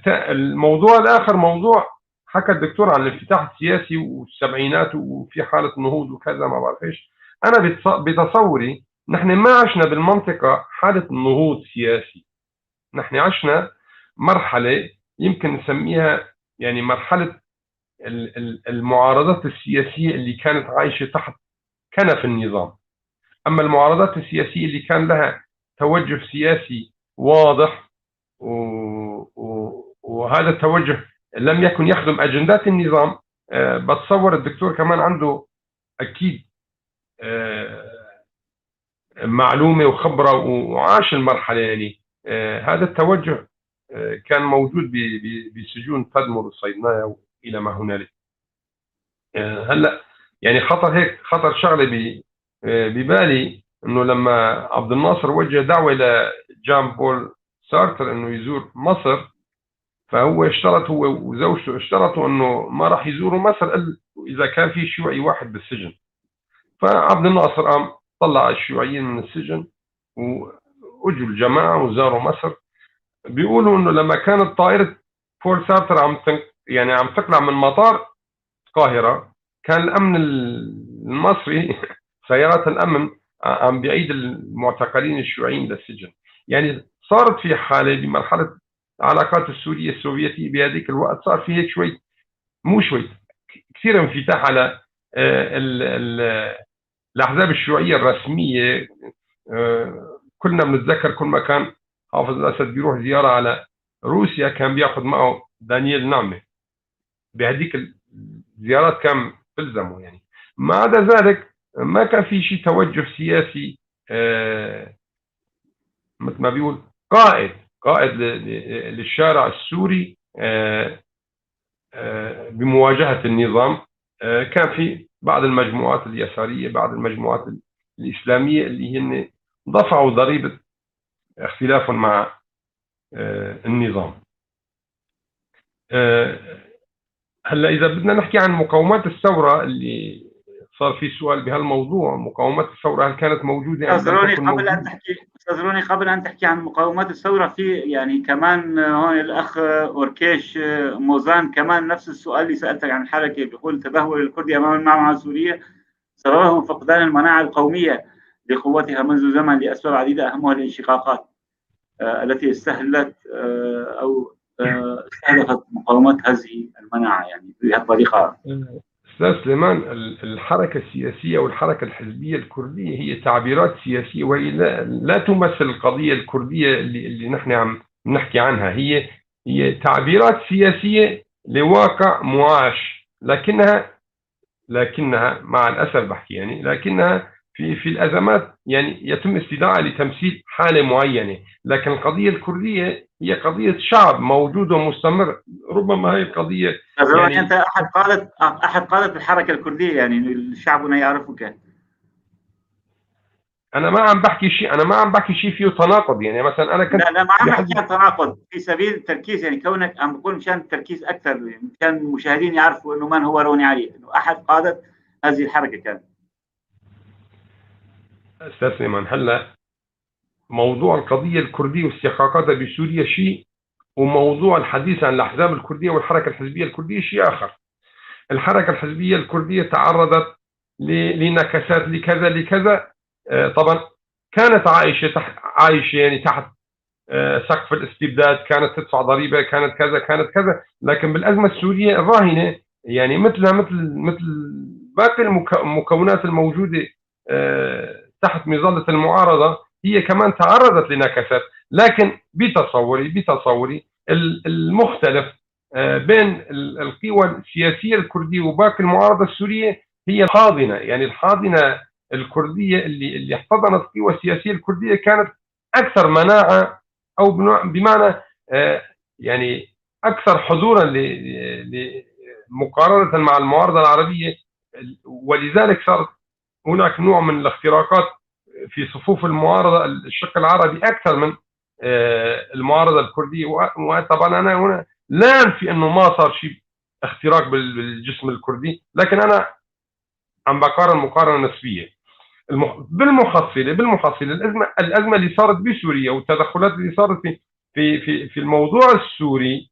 الموضوع الآخر موضوع حكى الدكتور عن الانفتاح السياسي والسبعينات وفي حالة نهوض وكذا ما بعرف ايش. أنا بتصوري نحن ما عشنا بالمنطقة حالة نهوض سياسي، نحن عشنا مرحلة يمكن نسميها يعني مرحلة المعارضات السياسية اللي كانت عايشة تحت كنف النظام. أما المعارضات السياسية اللي كان لها توجه سياسي واضح وهذا التوجه لم يكن يخدم أجندات النظام، بتصور الدكتور كمان عنده أكيد معلومة وخبرة وعاش المرحلة يعني. هذا التوجه كان موجود بسجون تدمر الصيدنايا إلى ما هنالك. هلا يعني خطر شغلة ببالي انه لما عبد الناصر وجه دعوة لجان بول سارتر انه يزور مصر، فهو اشترط هو وزوجته اشترطوا انه ما راح يزوروا مصر الا اذا كان في شيوعي واحد بالسجن. فعبد الناصر قام طلع الشيوعيين من السجن واجوا الجماعة وزاروا مصر. بيقولوا انه لما كانت طائرة بول سارتر عم تقلع من مطار القاهرة، كان الامن المصري سيارات الامن عم بيعيد المعتقلين الشيوعيين للسجن. يعني صارت في حالة بمرحلة العلاقات السورية السوفيتية بهذيك الوقت صار في هيك شوي مو شوي كثير انفتاح على الأحزاب الشيوعية الرسمية. كلنا بنتذكر كل ما كان حافظ الأسد بيروح زيارة على روسيا كان بياخذ معه دانيال نعمة، بهذيك الزيارات كان بلزمه يعني. ما عدا ذلك ما كان في شيء توجه سياسي مثل ما بيقول قائد للشارع السوري بمواجهة النظام. كان في بعض المجموعات اليسارية بعض المجموعات الإسلامية اللي هن دفعوا ضريبة اختلافهم مع النظام. هلا إذا بدنا نحكي عن مقومات الثورة اللي صار في سؤال بهالموضوع، مقاومات الثورة هل كانت موجودة أم لم تكن موجودة؟ أستاذ روني، قبل أن تحكي عن مقاومات الثورة، في يعني كمان هون الأخ أوركيش موزان كمان نفس السؤال اللي سألتك عن الحركة، بيقول تدهور الكردي أمام المعمعة السورية سببه فقدان المناعة القومية لقوتها منذ زمن لأسباب عديدة أهمها الانشقاقات التي استهلت أو استهدفت مقاومة هذه المناعة يعني بهالطريقة. أستاذ سليمان، الحركة السياسية والحركة الحزبية الكردية هي تعبيرات سياسية، وهي لا تمثل القضية الكردية اللي نحن عم نحكي عنها. هي تعبيرات سياسية لواقع معاش، لكنها مع الأسف بحكي يعني، لكنها في الأزمات يعني يتم استدعاء لتمثيل حالة معينة. لكن القضية الكردية هي قضية شعب موجود ومستمر. ربما هي القضية يعني أنت أحد قادة الحركة الكردية، يعني شعبنا يعرفك. أنا ما عم بحكي شيء فيه تناقض يعني. مثلا أنا كنت لا ما عم بحكي عن تناقض، في سبيل التركيز يعني، كونك عم بقول مشان التركيز أكثر، مشان المشاهدين يعرفوا إنه من هو روني علي، إنه أحد قادة هذه الحركة كان. أستاذ سليمان، هلا موضوع القضية الكردية واستحقاقاتها بسوريا شيء، وموضوع الحديث عن الأحزاب الكردية والحركة الحزبية الكردية شيء آخر. الحركة الحزبية الكردية تعرضت لنكسات لكذا. طبعا كانت عايشة يعني تحت سقف الاستبداد، كانت تدفع ضريبة، كانت كذا. لكن بالأزمة السورية الراهنة يعني مثل باقي المكونات الموجودة تحت مظلة المعارضة، هي كمان تعرضت لنكسات. لكن بتصوري المختلف بين القوى السياسية الكردية وباقي المعارضة السورية هي الحاضنة. يعني الحاضنة الكردية اللي احتضنت القوى السياسية الكردية كانت أكثر مناعة، أو بمعنى يعني أكثر حضورا مقارنة مع المعارضة العربية. ولذلك صار هناك نوع من الاختراقات في صفوف المعارضة الشق العربي أكثر من المعارضة الكردية. وطبعا أنا هنا لا أنفي أنه ما صار شيء اختراق بالجسم الكردي، لكن أنا عم بقارن مقارنة نسبية. بالمحصلة الأزمة اللي صارت بسوريا والتدخلات اللي صارت في الموضوع السوري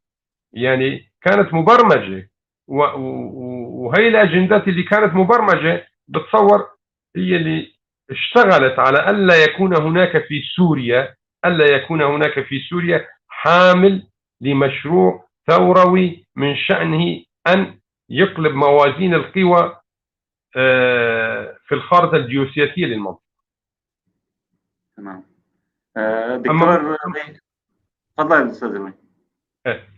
يعني كانت مبرمجة، وهي الأجندات اللي كانت مبرمجة بتصور هي اللي اشتغلت على ألا يكون هناك في سوريا حامل لمشروع ثوروي من شأنه أن يقلب موازين القوى في الخارطة الجيوسياسية للمنطقة. تمام. دكتور تفضل أستاذ روي.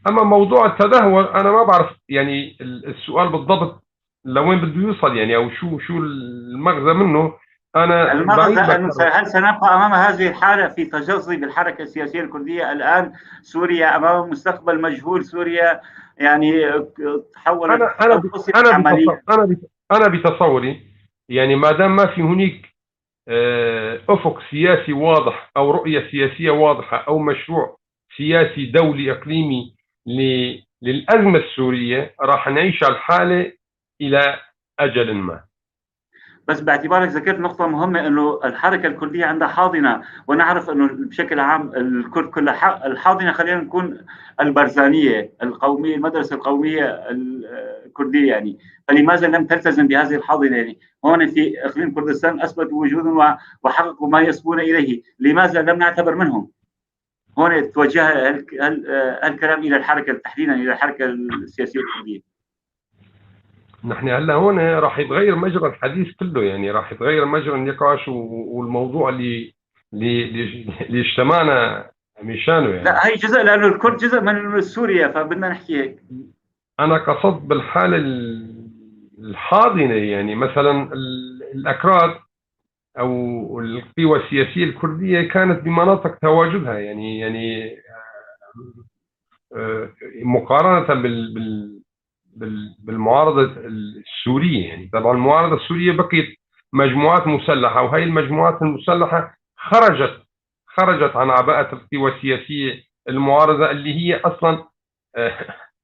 أما موضوع التدهور أنا ما بعرف يعني السؤال بالضبط لوين بده يوصل يعني، أو شو المغزى منه. أنا المغزى هل سنبقى أمام هذه الحالة في تجزي بالحركة السياسية الكردية؟ الآن سوريا أمام مستقبل مجهول. سوريا يعني تحولت أنا بتصوري يعني ما دام ما في هناك أفق سياسي واضح أو رؤية سياسية واضحة أو مشروع سياسي دولي إقليمي للأزمة السورية، راح نعيش الحالة إلى أجل ما. بس باعتبارك ذكرت نقطة مهمة، إنه الحركة الكردية عندها حاضنة، ونعرف إنه بشكل عام الكرد كلها الحاضنة، خلينا نكون البرزانية القومية، المدرسة القومية الكردية يعني. فلماذا لم تلتزم بهذه الحاضنة؟ يعني هون في إقليم كردستان أثبتوا وجودهم وحققوا ما يسبون إليه، لماذا لم نعتبر منهم؟ هون توجه الكلام إلى الحركة تحديدا، إلى الحركة السياسية الكردية. نحن هلا هون راح يتغير مجرى الحديث كله، يعني راح يتغير مجرى النقاش والموضوع اللي اجتمعنا مشانه يعني. لا هي جزء، لانه الكرد جزء من سوريا، فبدنا نحكي هيك. انا قصدت بالحاله الحاضنه، يعني مثلا الاكراد او القوى السياسيه الكرديه كانت بمناطق تواجدها يعني مقارنه بالمعارضة السورية. يعني طبعا المعارضة السورية بقيت مجموعات مسلحة، وهي المجموعات المسلحة خرجت عن عباءة القوى السياسية المعارضة اللي هي أصلا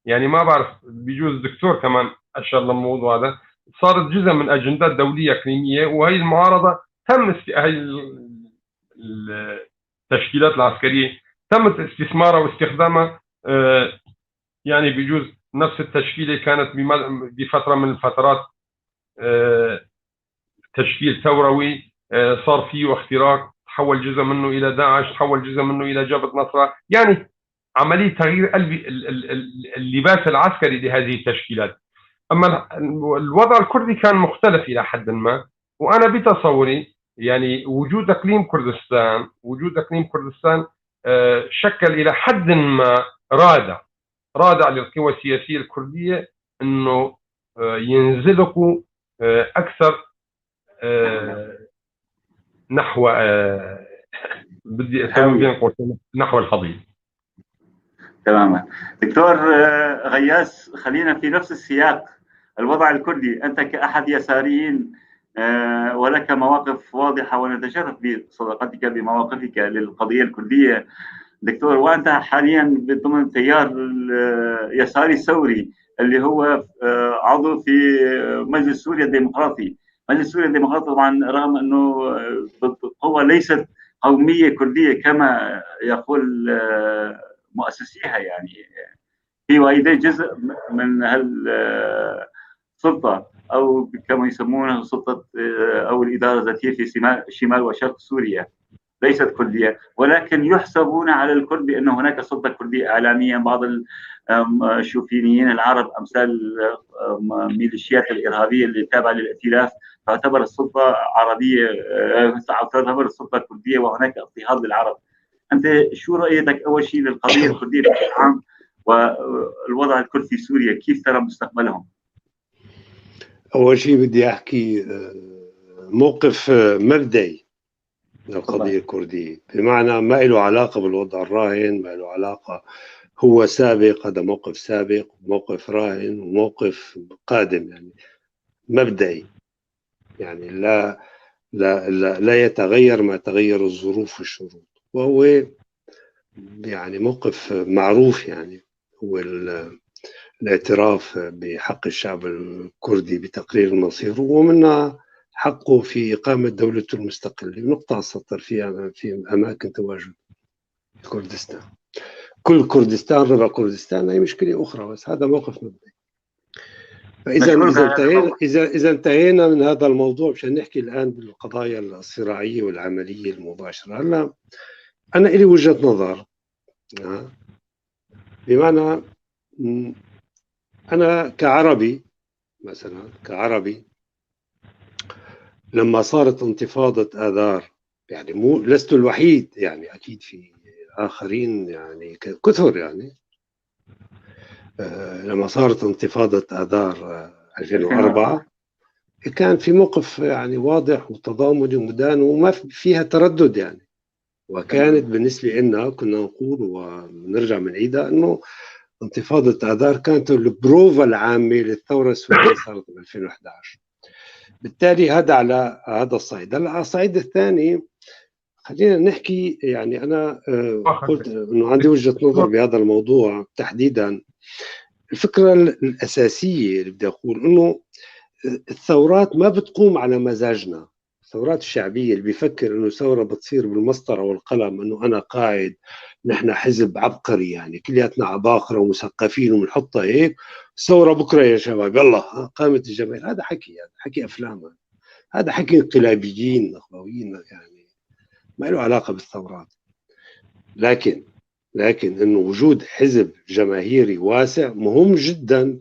يعني ما بعرف، بيجوز الدكتور كمان أشار للموضوع هذا، صارت جزء من أجندات دولية إقليمية، وهي المعارضة تم هي التشكيلات العسكرية تم استثمارها واستخدامها. يعني بجوز نفس التشكيلة كانت بفترة من الفترات تشكيل ثوروي، صار فيه اختراق، تحول جزء منه إلى داعش، تحول جزء منه إلى جبهة نصرة، يعني عملية تغيير اللباس العسكري لهذه التشكيلات. أما الوضع الكردي كان مختلف إلى حد ما، وأنا بتصوري يعني وجود إقليم كردستان شكل إلى حد ما رادع للقوى السياسية الكردية أنه ينزلقوا أكثر نحو بدي أسوي بين قوسين نحو الحضيض. تماما. دكتور غياس، خلينا في نفس السياق. الوضع الكردي، أنت كأحد يساريين ولك مواقف واضحة، ونتشرف بصداقتك بمواقفك للقضية الكردية دكتور، وأنت حاليا ضمن تيار اليساري الثوري اللي هو عضو في مجلس سوريا الديمقراطي. مجلس سوريا الديمقراطي طبعا رغم أنه هو ليست قومية كردية كما يقول مؤسسيها، يعني في وايدي جزء من هالسلطة أو كما يسمونها سلطة أو الإدارة الذاتية في شمال وشرق سوريا، ليست كردية، ولكن يحسبون على الكرد بأن هناك سلطة كردية إعلامية. بعض الشوفينيين العرب أمثال ميليشيات الإرهابية اللي تابعة للائتلاف تعتبر السلطة عربية، تعتبر السلطة كردية، وهناك اضطهاد للعرب. أنت شو رأيتك أول شيء للقضية الكردية بشكل عام والوضع الكرد في سوريا، كيف ترى مستقبلهم؟ أول شيء بدي أحكي موقف مبدئي للقضية الكردية، بمعنى ما له علاقة بالوضع الراهن، ما له علاقة، هو سابق، هذا موقف سابق، موقف راهن وموقف قادم، يعني مبدئي، يعني لا يتغير ما تغير الظروف والشروط، وهو يعني موقف معروف، يعني هو الاعتراف بحق الشعب الكردي بتقرير المصير، ومنها حقه في إقامة دولته المستقلة، نقطة السطر في أماكن تواجد كردستان. كل كردستان ربع كردستان هي مشكلة أخرى، بس هذا موقف مبدئي. فإذا انتهينا من هذا الموضوع مشان نحكي الآن بالقضايا الصراعية والعملية المباشرة. هلا أنا إلي وجهة نظر، بمعنى أنا كعربي مثلا، لما صارت انتفاضة آذار، يعني لست الوحيد، يعني أكيد في آخرين يعني كثر، يعني لما صارت انتفاضة آذار 2004 كان في موقف يعني واضح وتضامني ومدان وما فيها تردد، يعني وكانت بالنسبة لنا كنا نقول ونرجع من عيدها أنه انتفاضة آذار كانت البروفا العامة للثورة السورية صارت ب 2011. بالتالي هذا على هذا الصعيد. على الصعيد الثاني خلينا نحكي، يعني أنا قلت أنه عندي وجهة نظر بهذا الموضوع تحديدا. الفكرة الأساسية اللي بدي أقول أنه الثورات ما بتقوم على مزاجنا. الثورات الشعبية اللي بيفكر أنه ثورة بتصير بالمسطرة والقلم، أنه أنا قاعد، نحن حزب عبقري يعني كلياتنا عباقرة ومثقفين وبنحطها هيك، ثورة بكرة يا شباب يلا قامت الجماهير، هذا حكي أفلام، هذا حكي انقلابيين نخبويين، يعني ما له علاقة بالثورات. لكن انه وجود حزب جماهيري واسع مهم جدا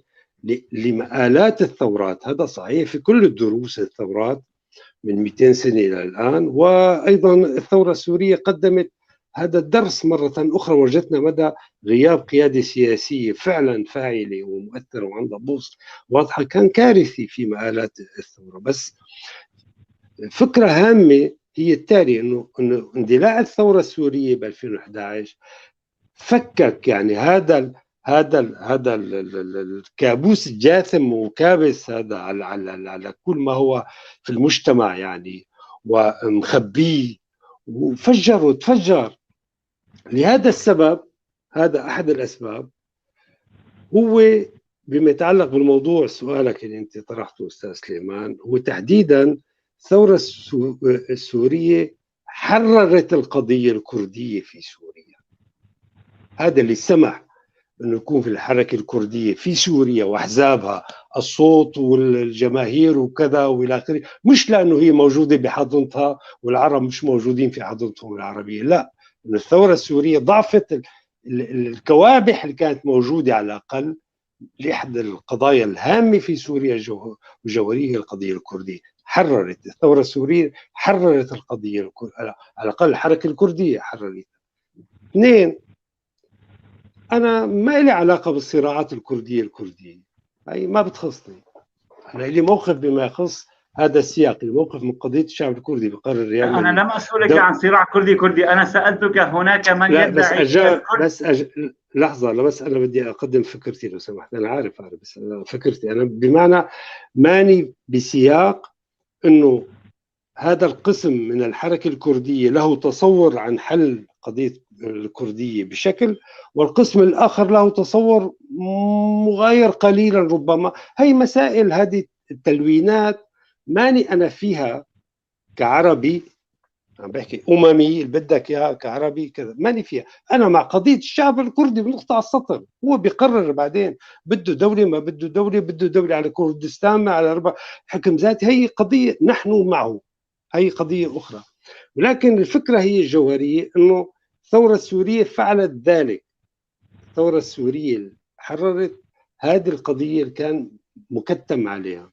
لمآلات الثورات. هذا صحيح في كل الدروس، الثورات من 200 سنة إلى الآن، وأيضا الثورة السورية قدمت هذا الدرس مرة أخرى، وجدتنا مدى غياب قيادة سياسية فعلا فاعلة ومؤثرة وعندها بوصلة واضحة كان كارثي في مآلات الثورة. بس فكرة هامة هي التالي، انه اندلاع الثورة السورية ب 2011 فكك يعني هذا الكابوس الجاثم وكابس هذا على كل ما هو في المجتمع، يعني ومخبيه، وتفجر. لهذا السبب، هذا احد الاسباب، هو بما يتعلق بالموضوع سؤالك اللي انت طرحته استاذ سليمان، هو تحديدا الثوره السوريه حررت القضيه الكرديه في سوريا. هذا اللي سمح انه يكون في الحركه الكرديه في سوريا واحزابها الصوت والجماهير وكذا والى اخره، مش لانه هي موجوده بحضنتها والعرب مش موجودين في حضنتهم العربيه، لا، انه الثوره السوريه ضعفت الكوابح اللي كانت موجوده على الاقل لإحدى القضايا الهامة في سوريا وجوهرية القضية الكردية. حررت الثورة السورية، حررت القضية على الأقل الحركة الكردية حررتها. اثنين، أنا ما لي علاقة بالصراعات الكردية هي ما بتخصني. أنا لي موقف بما يخص هذا السياق، الموقف من قضية الشعب الكردي بقرر يعني. أنا لم أسألك عن صراع كردي، أنا سألتك هناك من يدعي لحظة، بس أنا بدي أقدم فكرتي لو سمحت. أنا عارف بس فكرتي أنا بمعنى ماني بسياق أنه هذا القسم من الحركة الكردية له تصور عن حل قضية الكردية بشكل، والقسم الآخر له تصور مغاير قليلا ربما. هي مسائل، هذه التلوينات ماني أنا فيها كعربي، عم بحكي أممي اللي بدك إياها كعربي كذا، ماني فيها. أنا مع قضية الشعب الكردي بنقطع على السطر، هو بيقرر بعدين بده دولة ما بده دولة، بده دولة على كردستان ما على ربع حكم ذاتي، هي قضية نحن معه، هي قضية أخرى. ولكن الفكرة هي الجوهرية، أنه الثورة السورية فعلت ذلك. الثورة السورية حررت هذه القضية اللي كان مكتم عليها.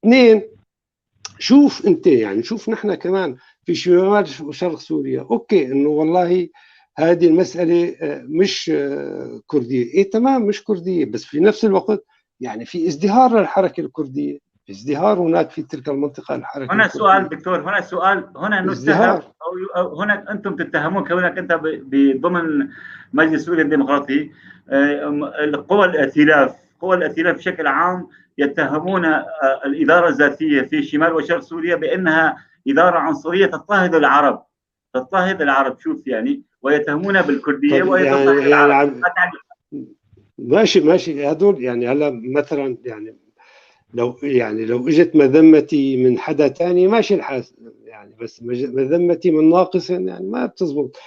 اثنين، شوف انت يعني، شوف نحن كمان في شمال وشرق سوريا، اوكي انه والله هذه المسألة مش كردية، ايه تمام مش كردية، بس في نفس الوقت يعني في ازدهار للحركة الكردية، في ازدهار هناك في تلك المنطقة الحركة هنا الكردية. سؤال دكتور، هنا سؤال، هنا نتهم أو هنا أنتم تتهمون كونك أنت ضمن مجلس سوريا الديمقراطي، قوى الائتلاف بشكل عام يتهمون الإدارة الذاتية في شمال وشرق سوريا بأنها إدارة عنصرية تضطهد العرب، شوف يعني، ويتهمون بالكردية وهي تضطهد العرب. ماشي هذول يعني. هلا مثلا يعني لو اجت مذمتي من حدا تاني ماشي الحال يعني، بس مذمتي من ناقص يعني ما بتزبط،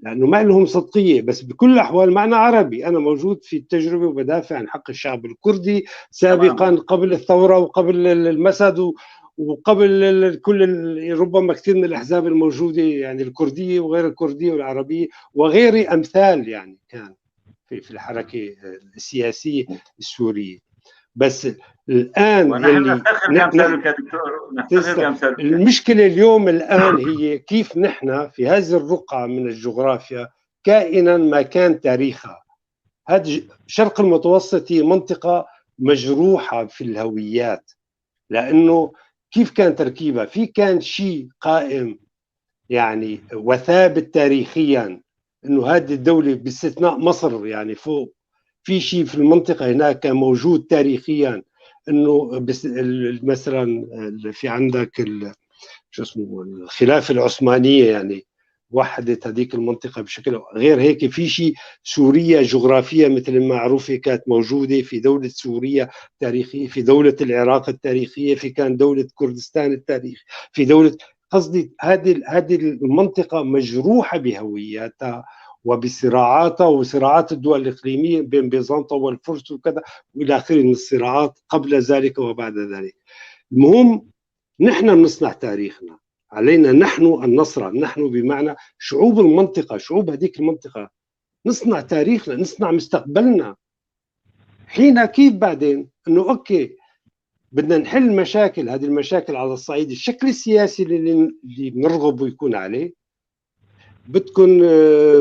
لانه ما لهم صدقيه. بس بكل الاحوال معنا عربي، انا موجود في التجربه وبدافع عن حق الشعب الكردي سابقا قبل الثوره وقبل المسد وقبل كل ربما كثير من الاحزاب الموجوده يعني الكرديه وغير الكرديه والعربيه وغير امثال يعني كان في الحركه السياسيه السوريه. بس الآن ونحن نفتخر بأمثالك يا دكتور، نفتخر بأمثالك. المشكلة اليوم الآن هي كيف نحن في هذه الرقعة من الجغرافيا كائنا ما كان تاريخها. هذا الشرق المتوسط هي منطقة مجروحة في الهويات، لأنه كيف كان تركيبها؟ في كان شيء قائم يعني وثابت تاريخيا، أنه هذه الدولة باستثناء مصر يعني فوق، في شيء في المنطقة هناك كان موجود تاريخيا، انه مثلا في عندك شو اسمه الخلافة العثمانية يعني وحدت هذيك المنطقة بشكل غير هيك. في شيء سوريا جغرافيا مثل ما معروفة كانت موجودة في دولة سوريا التاريخية، في دولة العراق التاريخية، في كان دولة كردستان التاريخ، في دولة، قصدي هذه المنطقة مجروحة بهوياتها وبصراعاتها وصراعات الدول الإقليمية بين بيزنطة والفرس وكذا وإلى آخره من الصراعات قبل ذلك وبعد ذلك. المهم نحن بنصنع تاريخنا، علينا نحن أن نصنع، نحن بمعنى شعوب المنطقة، شعوب هذيك المنطقة، نصنع تاريخنا، نصنع مستقبلنا. حين كيف بعدين أنه أوكي بدنا نحل مشاكل، هذه المشاكل على الصعيد الشكل السياسي اللي بنرغب يكون عليه، بدكن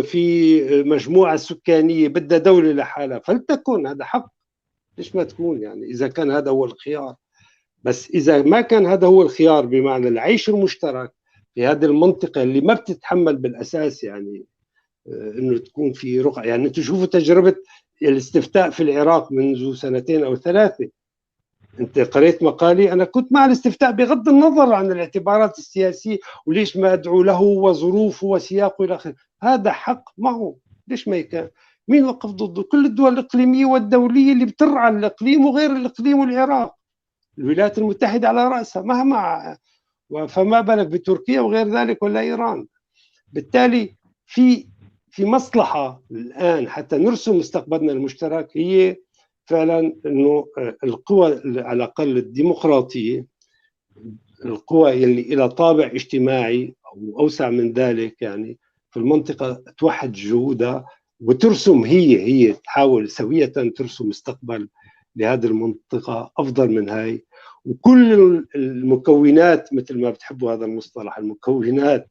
في مجموعة سكانية بدها دولة لحالها فلتكن، هذا حق، ليش ما تكون يعني إذا كان هذا هو الخيار. بس إذا ما كان هذا هو الخيار بمعنى العيش المشترك في هذه المنطقة اللي ما بتتحمل بالأساس يعني إنه تكون في رقعة، يعني أنتم شوفوا تجربة الاستفتاء في العراق منذ 2 أو 3. أنت قريت مقالي، أنا كنت مع الاستفتاء بغض النظر عن الاعتبارات السياسية وليش ما أدعو له وظروفه وسياقه إلى آخره، هذا حق معه، ليش ما كان مين وقف ضده؟ كل الدول الإقليمية والدولية اللي بترعى الإقليم وغير الإقليم والعراق، الولايات المتحدة على رأسها مهما، فما بالك بتركيا وغير ذلك ولا إيران. بالتالي في مصلحة الآن حتى نرسم مستقبلنا المشترك، هي فعلا أنه القوى على الأقل الديمقراطية، القوى اللي إلى طابع اجتماعي أو أوسع من ذلك يعني في المنطقة، توحد جهودها وترسم، هي تحاول سوية ترسم مستقبل لهذه المنطقة أفضل من هاي. وكل المكونات، مثل ما بتحبوا هذا المصطلح، المكونات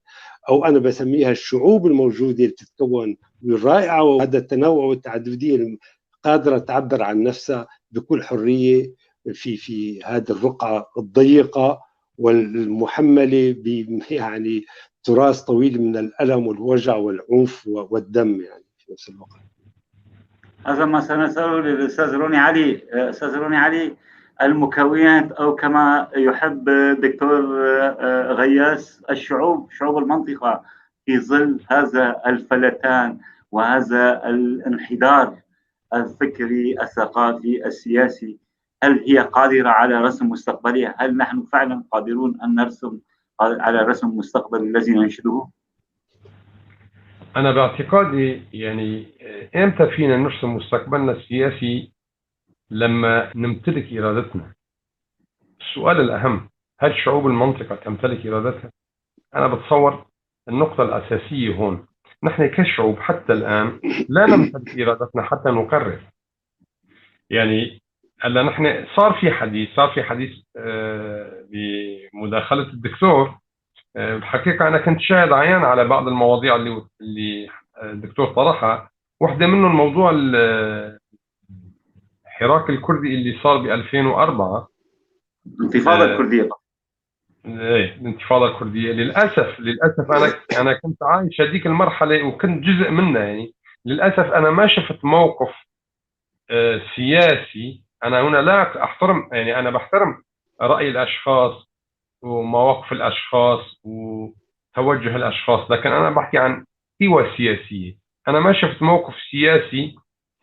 أو أنا بسميها الشعوب الموجودة اللي بتتكون والرائعة، وهذا التنوع والتعددية قادرة تعبر عن نفسها بكل حرية في هذه الرقعة الضيقة والمحملة يعني تراث طويل من الألم والوجع والعنف والدم يعني في نفس الوقت. هذا ما سنسأله للأستاذ روني علي. أستاذ روني علي، المكونات أو كما يحب الدكتور غياس، شعوب المنطقة في ظل هذا الفلتان وهذا الانحدار الفكري الثقافي السياسي، هل هي قادرة على رسم مستقبلها؟ هل نحن فعلا قادرون أن نرسم على رسم مستقبل الذي ننشده؟ أنا باعتقادي يعني إمتى فينا نرسم مستقبلنا السياسي؟ لما نمتلك إرادتنا. السؤال الأهم، هل شعوب المنطقة تمتلك إرادتها؟ أنا بتصور النقطة الأساسية هون، نحن كشعوب حتى الآن لا نمتلك إرادتنا حتى نقرر. يعني هلا نحن صار في حديث بمداخلة الدكتور. الحقيقة أنا كنت شاهد عيان على بعض المواضيع اللي الدكتور طرحها. واحدة منه الموضوع الحراك الكردي اللي صار ب 2004، الانتفاضة الكردية. ايه، الانتفاضة الكردية. للأسف أنا كنت عايش هذيك المرحلة وكنت جزء منها. يعني للأسف أنا ما شفت موقف سياسي. أنا هنا لا أحترم، يعني أنا بحترم رأي الأشخاص ومواقف الأشخاص وتوجه الأشخاص، لكن أنا بحكي عن قوى سياسية. أنا ما شفت موقف سياسي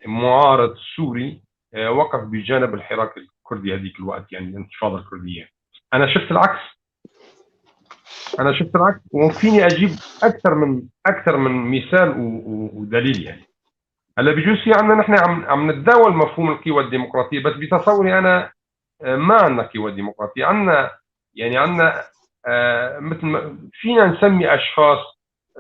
معارض سوري وقف بجانب الحراك الكردي هذيك الوقت، يعني الانتفاضة الكردية. أنا شفت العكس، وفيني أجيب أكثر من مثال ودليل. يعني هلا بجوز في عندنا نحن عم نتداول مفهوم القوى الديمقراطية، بس بتصوري أنا ما عندنا قوى ديمقراطية. عندنا مثل ما فينا نسمي أشخاص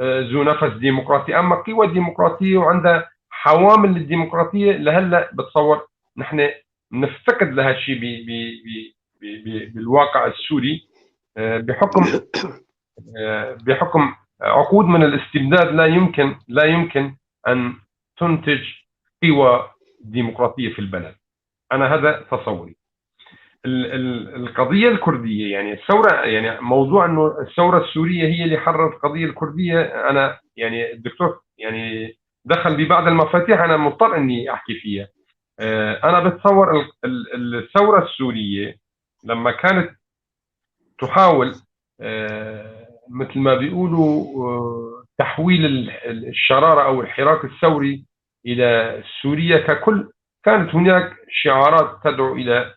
ذو نفس ديمقراطي، أما قوى ديمقراطية وعندها حوامل الديمقراطية لهلا بتصور نحن نفتقد لها الشيء بالواقع السوري، بحكم عقود من الاستبداد لا يمكن أن تنتج قوى ديمقراطية في البلد. أنا هذا تصوري. القضية الكردية، يعني الثورة، يعني موضوع أنه الثورة السورية هي اللي حررت القضية الكردية، أنا يعني الدكتور يعني دخل ببعض المفاتيح أنا مضطر أني أحكي فيها. أنا بتصور الثورة السورية لما كانت تحاول مثل ما بيقولوا تحويل الشرارة أو الحراك الثوري إلى سوريا ككل، كانت هناك شعارات تدعو إلى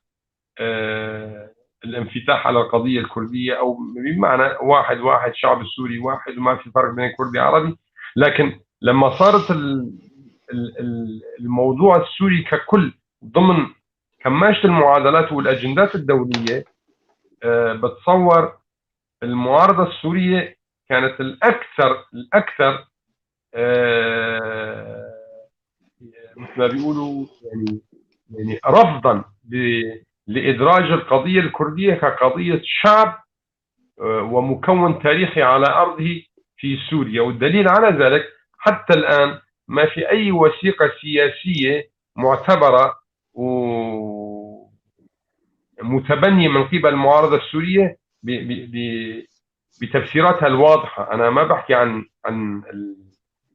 الانفتاح على القضية الكردية، أو بمعنى واحد شعب السوري واحد وما في فرق بين كردي وعربي. لكن لما صارت الموضوع السوري ككل ضمن كماشة المعادلات والأجندات الدولية، بتصور المعارضة السورية كانت الأكثر مثل ما بيقولوا يعني رفضا لإدراج القضية الكردية كقضية شعب ومكون تاريخي على أرضه في سوريا. والدليل على ذلك حتى الآن ما في أي وثيقة سياسية معتبرة ومتبنية من قبل المعارضة السورية بتفسيراتها الواضحة. أنا ما بحكي عن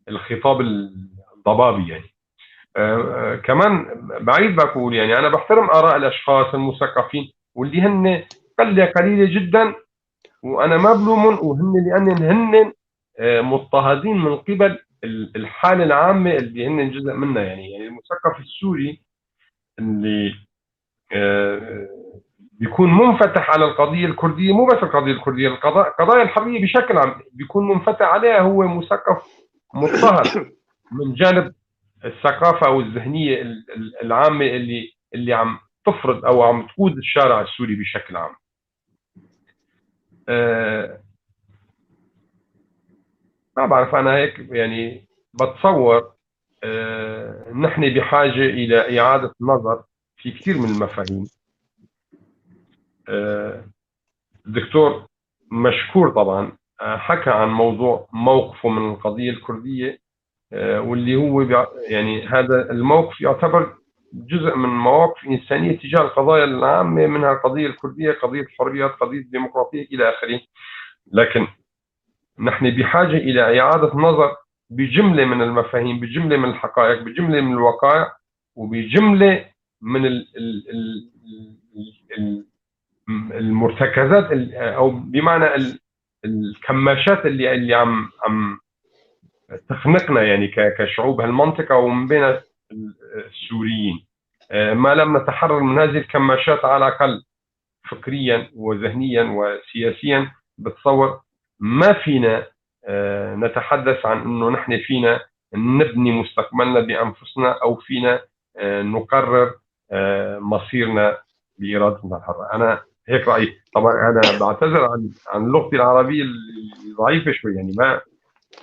الخطاب الضبابي. يعني كمان بعيد بقول، يعني أنا بحترم آراء الأشخاص المثقفين واللي هن قليلة جدا، وأنا ما بلومهم، وهن لأن هن مضطهدين من قبل الحالة العامة اللي هن جزء منها. يعني المثقف السوري اللي بيكون منفتح على القضية الكردية، مو بس القضية الكردية، القضايا الحربية بشكل عام بيكون منفتح عليها، هو مثقف مضطهد من جانب الثقافة أو الذهنية العامة اللي عم تفرض أو عم تقود الشارع السوري بشكل عام. ما بعرف، أنا هيك يعني بتصور نحن بحاجة إلى إعادة نظر في كثير من المفاهيم. الدكتور مشكور طبعا حكى عن موضوع موقفه من القضية الكردية، واللي هو يعني هذا الموقف يعتبر جزء من مواقف إنسانية تجاه القضايا العامة، منها القضية الكردية، قضية الحريات، قضية الديمقراطية إلى آخره. لكن نحن بحاجة إلى إعادة نظر بجملة من المفاهيم، بجملة من الحقائق، بجملة من الوقائع، وبجملة من المرتكزات، أو بمعنى الكماشات اللي عم تخنقنا يعني كشعوب هالمنطقة ومن بين السوريين. ما لم نتحرر من هذه الكماشات على الأقل فكريا وذهنيا وسياسيا، بتصور ما فينا نتحدث عن أنه نحن فينا نبني مستقبلنا بأنفسنا، أو فينا نقرر مصيرنا بإرادتنا الحرة. أنا هيك رأيي. طبعا أنا بعتذر عن لغتي العربية الضعيفة شوي، يعني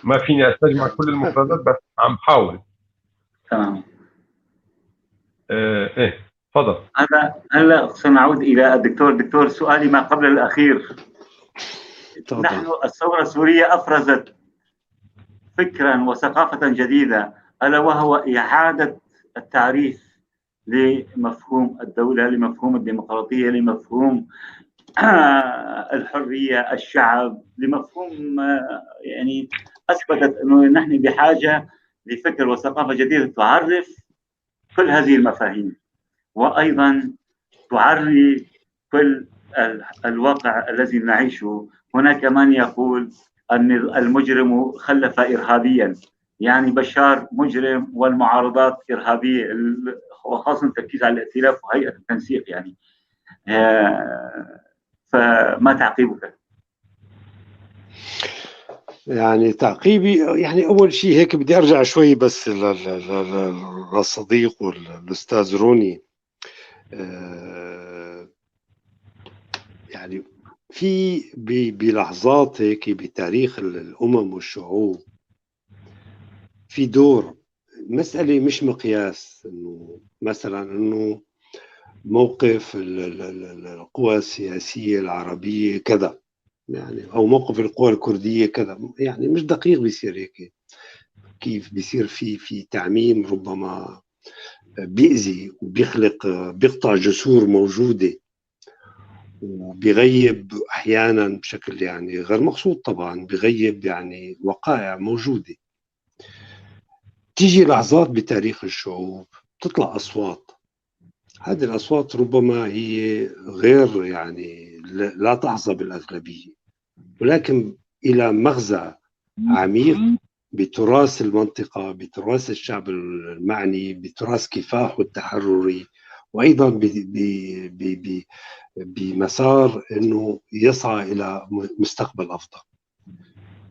ما فيني استجمع كل المفردات، بس عم بحاول. تمام. ايه تفضل. هلا سنعود الى الدكتور. سؤالي ما قبل الاخير. طبعا. نحن الثوره السوريه افرزت فكرا وثقافه جديده، الا وهو اعاده التعريف لمفهوم الدوله، لمفهوم الديمقراطيه، لمفهوم الحريه، الشعب، لمفهوم يعني اثبتت انه نحن بحاجه لفكر وثقافه جديده تعرف كل هذه المفاهيم، وايضا تعري كل الواقع الذي نعيشه. هناك من يقول ان المجرم خلف ارهابيا، يعني بشار مجرم والمعارضات ارهابيه، وخاصه التركيز على الائتلاف وهيئه التنسيق. يعني فما تعقيبك؟ يعني تعقيبي، يعني أول شيء هيك بدي أرجع شوي بس للصديق والأستاذ روني. يعني في بلحظات هيك بتاريخ الأمم والشعوب في دور، مسألة مش مقياس إنه مثلا إنه موقف القوى السياسية العربية كذا، يعني أو موقف القوى الكردية كذا، يعني مش دقيق بيصير هيك. كيف بيصير في تعميم ربما بيأذي وبيخلق، بيقطع جسور موجودة، وبيغيب أحيانا بشكل يعني غير مقصود طبعا، بيغيب يعني وقائع موجودة. تيجي لحظات بتاريخ الشعوب تطلع أصوات، هذه الأصوات ربما هي غير يعني لا تحظى بالأغلبية، ولكن إلى مغزى عميق بتراث المنطقة، بتراث الشعب المعني، بتراث كفاحه التحرري، وأيضا بمسار أنه يسعى إلى مستقبل أفضل.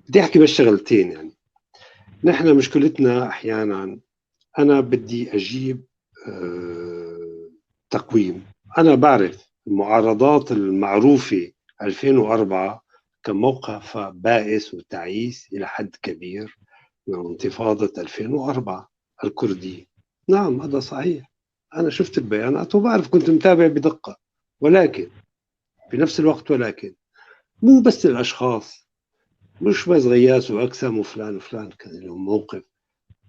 بدي أحكي بس شغلتين. يعني نحن مشكلتنا أحيانا، أنا بدي أجيب تقويم. أنا بعرف المعارضات المعروفة 2004 كان موقف بائس وتعيس إلى حد كبير من انتفاضة 2004 الكردية. نعم هذا صحيح، أنا شفت البيانات وبعرف، كنت متابع بدقة، ولكن في نفس الوقت مو بس الأشخاص، مش بس غياس وأكسم وفلان وفلان كان لهم موقف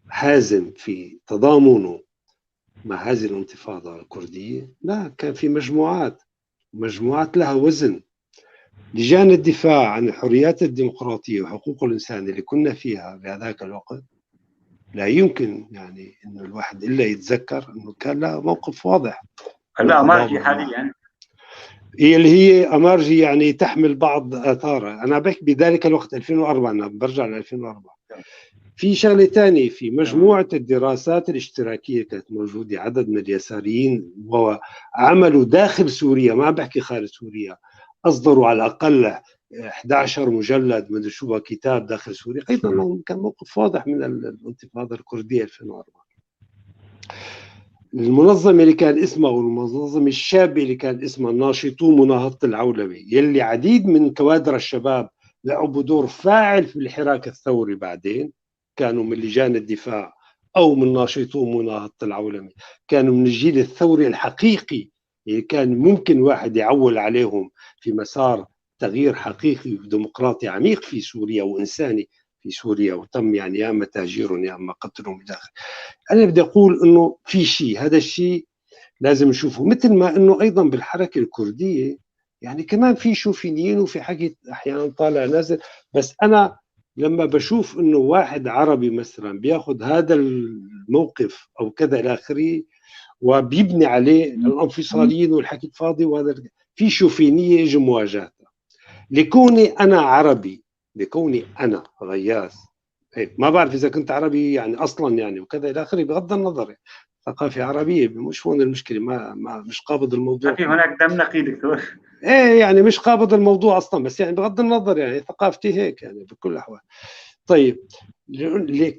حازم في تضامنه مع هذه الانتفاضة الكردية. لا، كان في مجموعات لها وزن. لجان الدفاع عن الحريات الديمقراطية وحقوق الإنسان اللي كنا فيها بهذاك الوقت، لا يمكن يعني إنه الواحد إلا يتذكر إنه كان لها موقف واضح. الأمارجي حاليا هي اللي هي أمارجي يعني تحمل بعض آثارها. أنا بحكي بذلك الوقت 2004، أنا برجع ل 2004. في شغله ثانيه، في مجموعه الدراسات الاشتراكيه كانت موجوده عدد من اليساريين وعملوا داخل سوريا، ما بحكي خارج سوريا، اصدروا على الاقل 11 مجلد من شو كتاب داخل سوريا، ايضا كان موقف واضح من الانتفاضه الكرديه 2004. المنظمة اللي كان اسمها، والمنظمة الشابة اللي كان اسمها ناشطو مناهضة العولمة، يلي عديد من كوادر الشباب لعبوا دور فاعل في الحراك الثوري، بعدين كانوا من لجان الدفاع أو من ناشطو مناهضة العولمة، كانوا من الجيل الثوري الحقيقي اللي كان ممكن واحد يعول عليهم في مسار تغيير حقيقي وديمقراطي عميق في سوريا وإنساني في سوريا، وتم يعني يا اما تهجيرهم يا اما قتلهم داخل. انا بدي اقول انه في شيء، هذا الشيء لازم نشوفه، مثل ما انه ايضا بالحركه الكرديه يعني كمان في شوفينيين وفي حكي احيانا طالع نازل. بس انا لما بشوف انه واحد عربي مثلا بياخذ هذا الموقف او كذا الى اخره وبيبني عليه الانفصاليين والحكي الفاضي، وهذا في شوفينيه يجي مواجهته. لكوني انا عربي، لكوني انا غياث، هيك ما بعرف اذا كنت عربي يعني اصلا يعني وكذا الى اخره، بغض النظر يعني ثقافه عربيه، مش هون المشكله، مش قابض الموضوع. في هناك دم نقي دكتور. ايه يعني مش قابض الموضوع اصلا، بس يعني بغض النظر يعني ثقافتي هيك يعني بكل الاحوال. طيب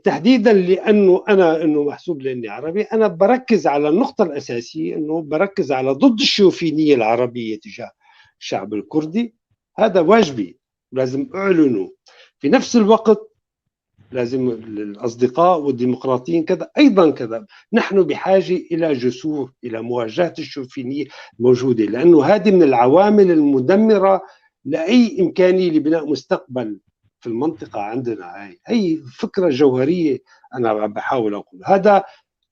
تحديدا لانه انه محسوب لاني عربي، انا بركز على النقطه الاساسيه، انه بركز على ضد الشوفينيه العربيه تجاه الشعب الكردي. هذا واجبي، لازم اعلنه. في نفس الوقت لازم الاصدقاء والديمقراطيين كذا ايضا كذا، نحن بحاجه الى جسور، الى مواجهه الشوفينيه الموجوده، لانه هذه من العوامل المدمره لاي امكانيه لبناء مستقبل في المنطقه عندنا. هي فكره جوهريه انا بحاول اقول. هذا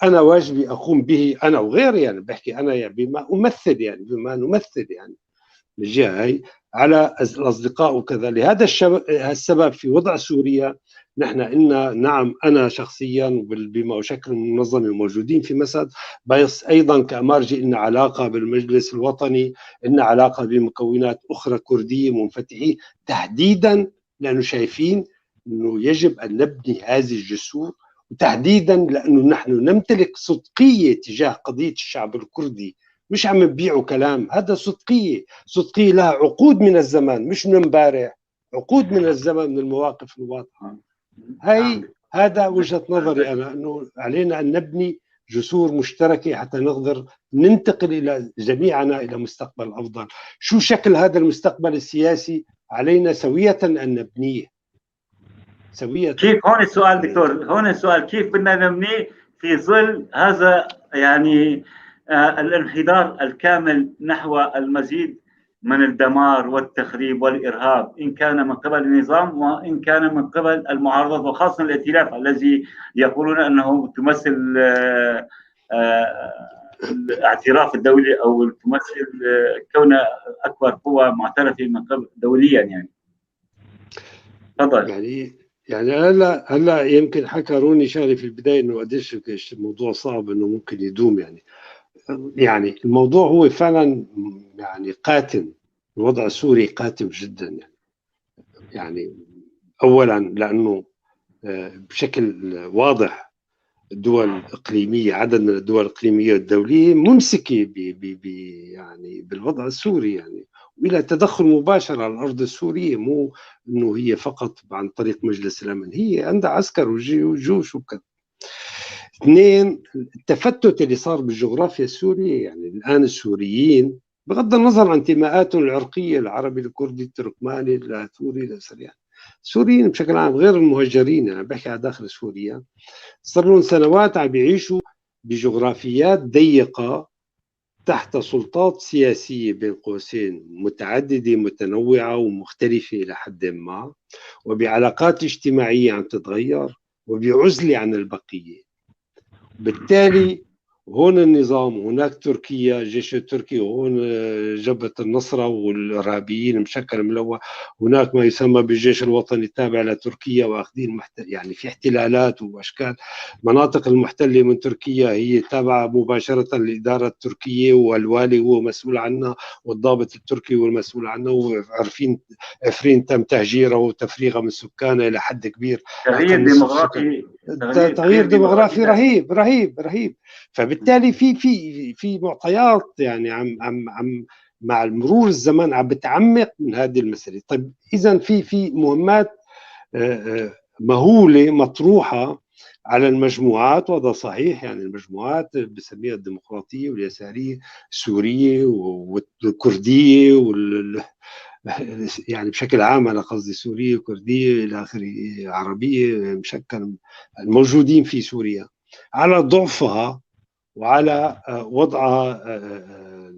انا واجبي اقوم به انا وغيري، يعني بحكي انا يعني بما امثل، يعني بما نمثل يعني الجهه هي على الاصدقاء وكذا. لهذا السبب في وضع سوريا نحن إلنا، نعم أنا شخصيا بما أشكل منظمة موجودين في مسد، بس أيضا كأمارجي إلنا علاقة بالمجلس الوطني، إلنا علاقة بمكونات أخرى كردية منفتحين، تحديدا لأنه شايفين أنه يجب أن نبني هذه الجسور، وتحديدا لأنه نحن نمتلك صدقية تجاه قضية الشعب الكردي، مش عم نبيعوا كلام، هذا صدقية لها عقود من الزمان، مش من امبارح، عقود من الزمن من المواقف الواضحة. هذا وجهة نظري أنا، أنه علينا أن نبني جسور مشتركة حتى نقدر ننتقل إلى جميعنا إلى مستقبل أفضل. شو شكل هذا المستقبل السياسي؟ علينا سوية أن نبنيه سوية. كيف؟ هون السؤال دكتور، هون السؤال كيف بدنا نبنيه في ظل هذا يعني الانحدار الكامل نحو المزيد من الدمار والتخريب والإرهاب، إن كان من قبل النظام وإن كان من قبل المعارضة، وخاصة الائتلاف الذي يقولون أنه تمثل الاعتراف الدولي أو تمثل كون أكبر قوة معترفة من قبل دوليا. يعني تفضل. يعني هلا يمكن حكى روني شغله في البدايه انه قديش الموضوع صعب انه ممكن يدوم. يعني الموضوع هو فعلا يعني قاتم، الوضع السوري قاتم جدا يعني اولا لانه بشكل واضح الدول الإقليمية، عدد من الدول الإقليمية والدولية ممسكة يعني بالوضع السوري، يعني وإلى تدخل مباشر على الأرض السورية، مو إنه هي فقط عن طريق مجلس الأمن، هي عندها عسكر وجيوش وكذا. اثنين، التفتت اللي صار بالجغرافيا السورية، يعني الآن السوريين بغض النظر عن انتماءاتهم العرقية، العربي الكردي التركماني السوري الأسرياني، السوريين بشكل عام غير المهجرين، يعني بحكي على داخل سوريا، صار لهم سنوات عم بيعيشوا بجغرافيات ضيقة تحت سلطات سياسية بين قوسين متعددة متنوعة ومختلفة إلى حد ما، وبعلاقات اجتماعية عم تتغير، وبعزلة عن البقية. بالتالي هون النظام وهناك تركيا، الجيش التركي، وهون جبهة النصرة والإرهابيين مشكل ملوى، هناك ما يسمى بالجيش الوطني التابع لتركيا، واخذين يعني في احتلالات وأشكال. مناطق المحتلة من تركيا هي تابعة مباشرة للإدارة التركية، والوالي هو مسؤول عنها، والضابط التركي هو المسؤول عنها، وعارفين عفرين تم تهجيره وتفريغه من سكانه إلى حد كبير، تغيير أكثر نصف سكان. ديموغرافي، تغيير ديموغرافي ذاتي. رهيب. فبالتالي في معطيات يعني عم مع مرور الزمن عم بتعمق من هذه المسألة. طيب إذا في مهمات مهولة مطروحة على المجموعات، وهذا صحيح. يعني المجموعات بسميها الديمقراطية واليسارية السورية والكردية يعني بشكل عام أنا قصدي سورية كردية إلى آخره، عربية مشكل، الموجودين في سوريا على ضعفها وعلى وضعها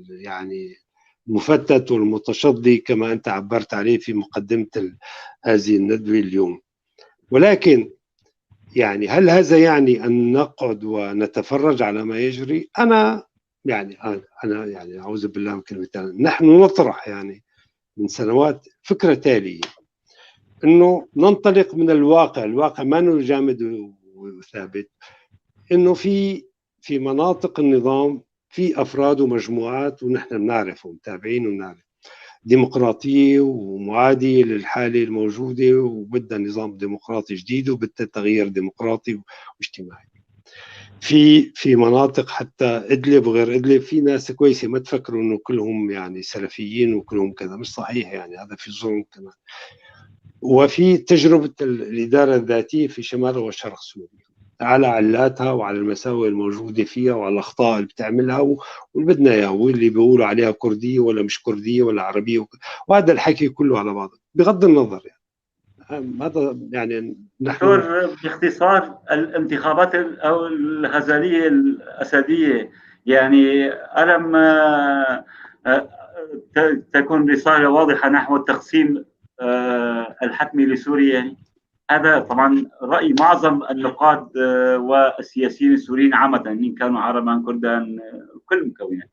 يعني المفتت والمتشظي كما أنت عبرت عليه في مقدمة هذه الندوة اليوم. ولكن يعني هل هذا يعني أن نقعد ونتفرج على ما يجري؟ أنا يعني أعوذ بالله من كلمة، نحن نطرح يعني من سنوات فكرة تالية، أنه ننطلق من الواقع ما جامد وثابت، أنه في مناطق النظام في أفراد ومجموعات، ونحن بنعرف ومتابعين ونعرف، ديمقراطية ومعادية للحالة الموجودة، وبدها نظام ديمقراطي جديد، وبدها تغيير ديمقراطي واجتماعي. في مناطق حتى إدلب وغير إدلب في ناس كويسة، ما تفكروا إنه كلهم يعني سلفيين وكلهم كذا، مش صحيح، يعني هذا في ظلم كمان. وفي تجربة الإدارة الذاتية في شمال وشرق سوريا على علاتها وعلى المساوئ الموجودة فيها وعلى الأخطاء اللي بتعملها واللي بدنا إياه، واللي بيقولوا عليها كردية ولا مش كردية ولا عربية وهذا الحكي كله على بعضه بغض النظر. يعني هذا يعني نحن باختصار الانتخابات أو الهزلية الأسدية، يعني ألم تكون رسالة واضحة نحو التقسيم الحتمي لسوريا؟ يعني هذا طبعا رأي معظم النقاد والسياسيين السوريين عامة، إن كانوا عربا كردان كل المكونات.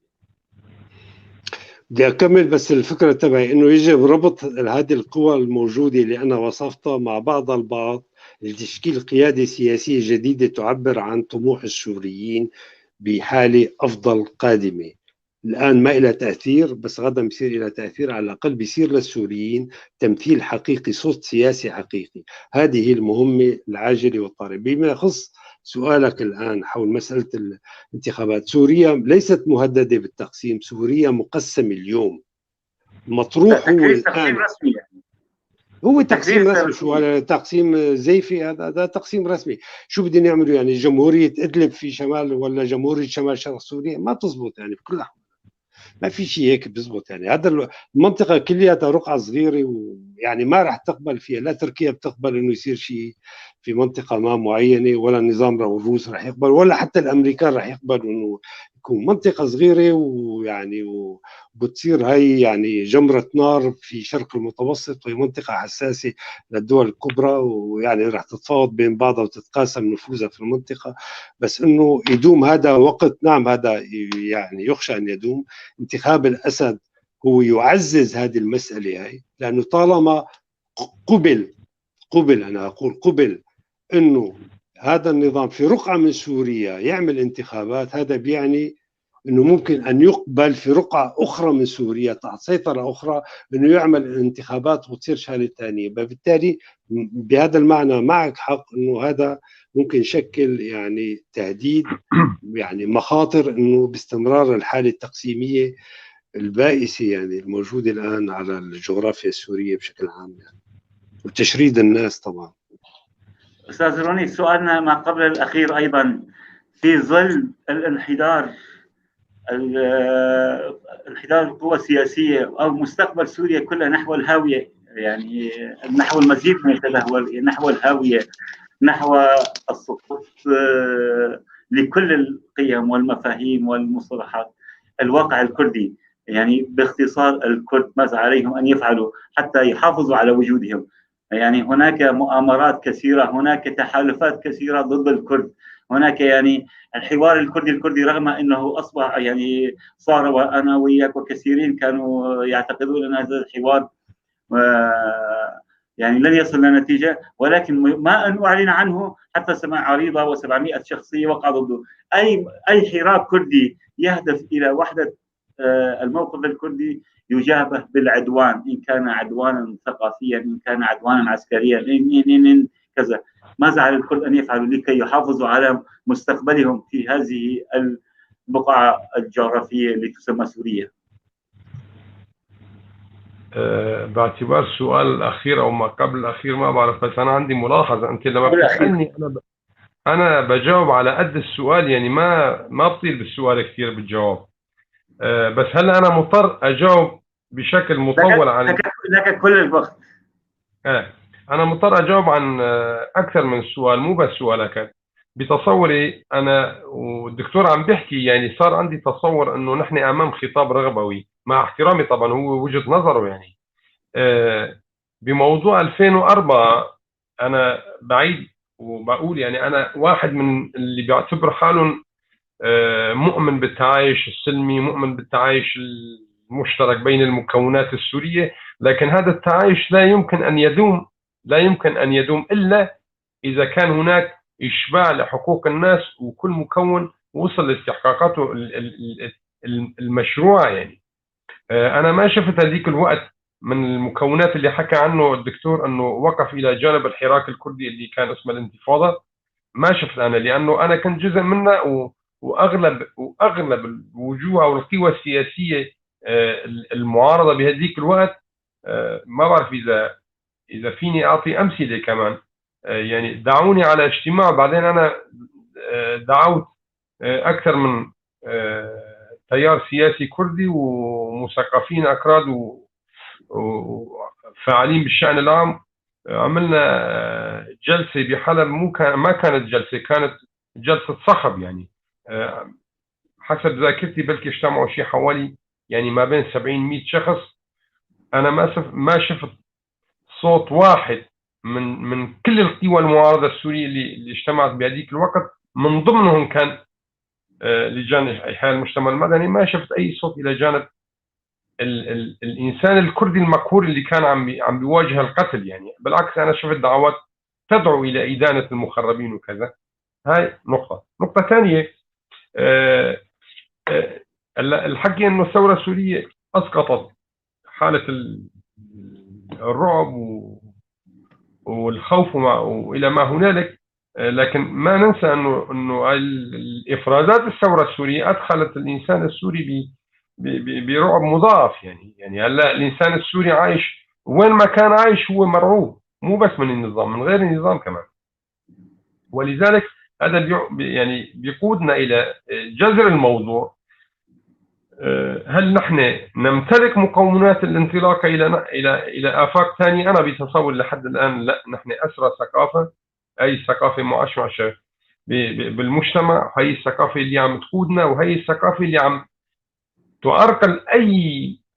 بدي أكمل بس الفكرة تبعي إنه يجب ربط هذه القوى الموجودة اللي أنا وصفتها مع بعض البعض لتشكيل قيادة سياسية جديدة تعبر عن طموح السوريين بحالة أفضل قادمة. الآن ما إلى تأثير، بس غدا بيصير إلى تأثير، على الأقل بيصير للسوريين تمثيل حقيقي، صوت سياسي حقيقي. هذه المهمة العاجلة والطارئة. بما يخص سؤالك الآن حول مسألة الانتخابات، سوريا ليست مهددة بالتقسيم، سوريا مقسمة اليوم. مطروح هو الآن تقسيم رسمي، يعني هو تقسيم رسمي. شو هذا تقسيم زيفي؟ هذا تقسيم رسمي. شو بدنا نعمله يعني؟ جمهورية إدلب في شمال ولا جمهورية شمال شرق سوريا؟ ما تزبط يعني بكل الأحوال، ما في شيء هيك بيزبط. يعني هذا المنطقة كلها رقعة صغيرة، ويعني ما راح تقبل فيها، لا تركيا بتقبل انه يصير شيء في منطقة ما معينة، ولا النظام الروس راح يقبل، ولا حتى الامريكان راح يقبلوا انه يكون منطقة صغيرة ويعني وبتصير هاي يعني جمرة نار في شرق المتوسط، وهي منطقة حساسة للدول الكبرى، ويعني راح تتفاوض بين بعضها وتتقاسم نفوذها في المنطقة. بس انه يدوم هذا وقت، نعم هذا يعني يخشى ان يدوم. انتخاب الأسد هو يعزز هذه المسألة هاي، لأنه طالما قبل أنا أقول قبل أنه هذا النظام في رقعة من سوريا يعمل انتخابات، هذا بيعني أنه ممكن أن يقبل في رقعة أخرى من سوريا تحت سيطرة أخرى أنه يعمل انتخابات وتصير شغلة ثانية. فبالتالي بهذا المعنى معك حق أنه هذا ممكن يشكل يعني تهديد، يعني مخاطر أنه باستمرار الحالة التقسيمية البائسة يعني الموجودة الآن على الجغرافيا السورية بشكل عام، يعني وتشريد الناس طبعا. أستاذ روني، سؤالنا ما قبل الأخير أيضا، في ظل الانحدار القوى السياسية أو مستقبل سوريا كلها نحو الهاوية، يعني نحو المزيد من التدهور، نحو الهاوية، نحو السقوط لكل القيم والمفاهيم والمصطلحات. الواقع الكردي، يعني باختصار الكرد ماذا عليهم أن يفعلوا حتى يحافظوا على وجودهم؟ يعني هناك مؤامرات كثيرة، هناك تحالفات كثيرة ضد الكرد، هناك يعني الحوار الكردي رغم أنه أصبح يعني صار، وأنا وإياك وكثيرين كانوا يعتقدون أن هذا الحوار يعني لن يصل لنتيجة، ولكن ما أن أعلن عنه حتى سمع عريضة و700 شخصية وقع ضده. أي حراك كردي يهدف إلى وحدة الموقف الكردي يجابه بالعدوان، إن كان عدوانا ثقافيا، إن كان عدوانا عسكريا، إن كذا. ماذا على الكرد أن يفعلوا لكي يحافظوا على مستقبلهم في هذه البقعة الجغرافية اللي تسمى سوريا؟ باعتبار السؤال الأخير أو ما قبل الأخير ما بعرف، بس أنا عندي ملاحظة. أنت لما بتسألني أنا بجاوب على قد السؤال، يعني ما بطيل بالسؤال كثير بالجواب. بس هلا أنا مضطر أجاوب بشكل مطول عن لك كل الوقت. أنا مضطر أجاوب عن أكثر من سؤال، مو بس سؤالك. بتصوري أنا والدكتور عم بيحكي، يعني صار عندي تصور إنه نحن أمام خطاب رغبوي، مع احترامي طبعا هو وجهة نظره. يعني بموضوع 2004 أنا بعيد وبقول، يعني أنا واحد من اللي بيعتبر حالهم مؤمن بالتعايش السلمي، مؤمن بالتعايش المشترك بين المكونات السورية، لكن هذا التعايش لا يمكن أن يدوم إلا إذا كان هناك إشباع لحقوق الناس، وكل مكون وصل لاستحقاقاته المشروعة. يعني أنا ما شفت هذيك الوقت من المكونات اللي حكى عنه الدكتور أنه وقف إلى جانب الحراك الكردي اللي كان اسمه الانتفاضة. ما شفت أنا، لأنه أنا كنت جزء منه، وأغلب الوجوه أو القوى السياسية المعارضة بهذيك الوقت. ما بعرف إذا فيني أعطي أمثلة كمان. يعني دعوني على اجتماع، بعدين أنا دعوت أكثر من تيار سياسي كردي ومثقفين أكراد وفاعلين بالشأن العام. عملنا جلسة بحلب، ما كانت جلسة، كانت جلسة صخب. يعني حسب ذاكرتي بلكي اجتمعوا شيء حوالي يعني ما بين 70-100 شخص. أنا ما شفت صوت واحد من كل القوى المعارضة السورية اللي اجتمعت بهذيك الوقت، من ضمنهم كان لجان إحياء المجتمع المدني. ما شفت أي صوت إلى جانب الإنسان الكردي المقهور اللي كان عم بيواجه القتل. يعني بالعكس، أنا شفت دعوات تدعو إلى إدانة المخربين وكذا. هاي نقطة ثانية. الحكي أنه الثورة السورية أسقطت حالة الرعب والخوف وإلى ما هنالك، لكن ما ننسى أنه الإفرازات الثورة السورية أدخلت الإنسان السوري برعب مضاعف. يعني هلا الإنسان السوري عايش، وين ما كان عايش هو مرعوب، مو بس من النظام، من غير النظام كمان. ولذلك هذا يعني بيقودنا إلى جذر الموضوع. هل نحن نمتلك مقومات الانطلاق إلى آفاق ثانية؟ أنا بتصور لحد الآن لا. نحن أسرى ثقافة، أي ثقافة معشمشة بالمجتمع، هي الثقافة اللي عم تقودنا، وهي الثقافة اللي عم تؤرقل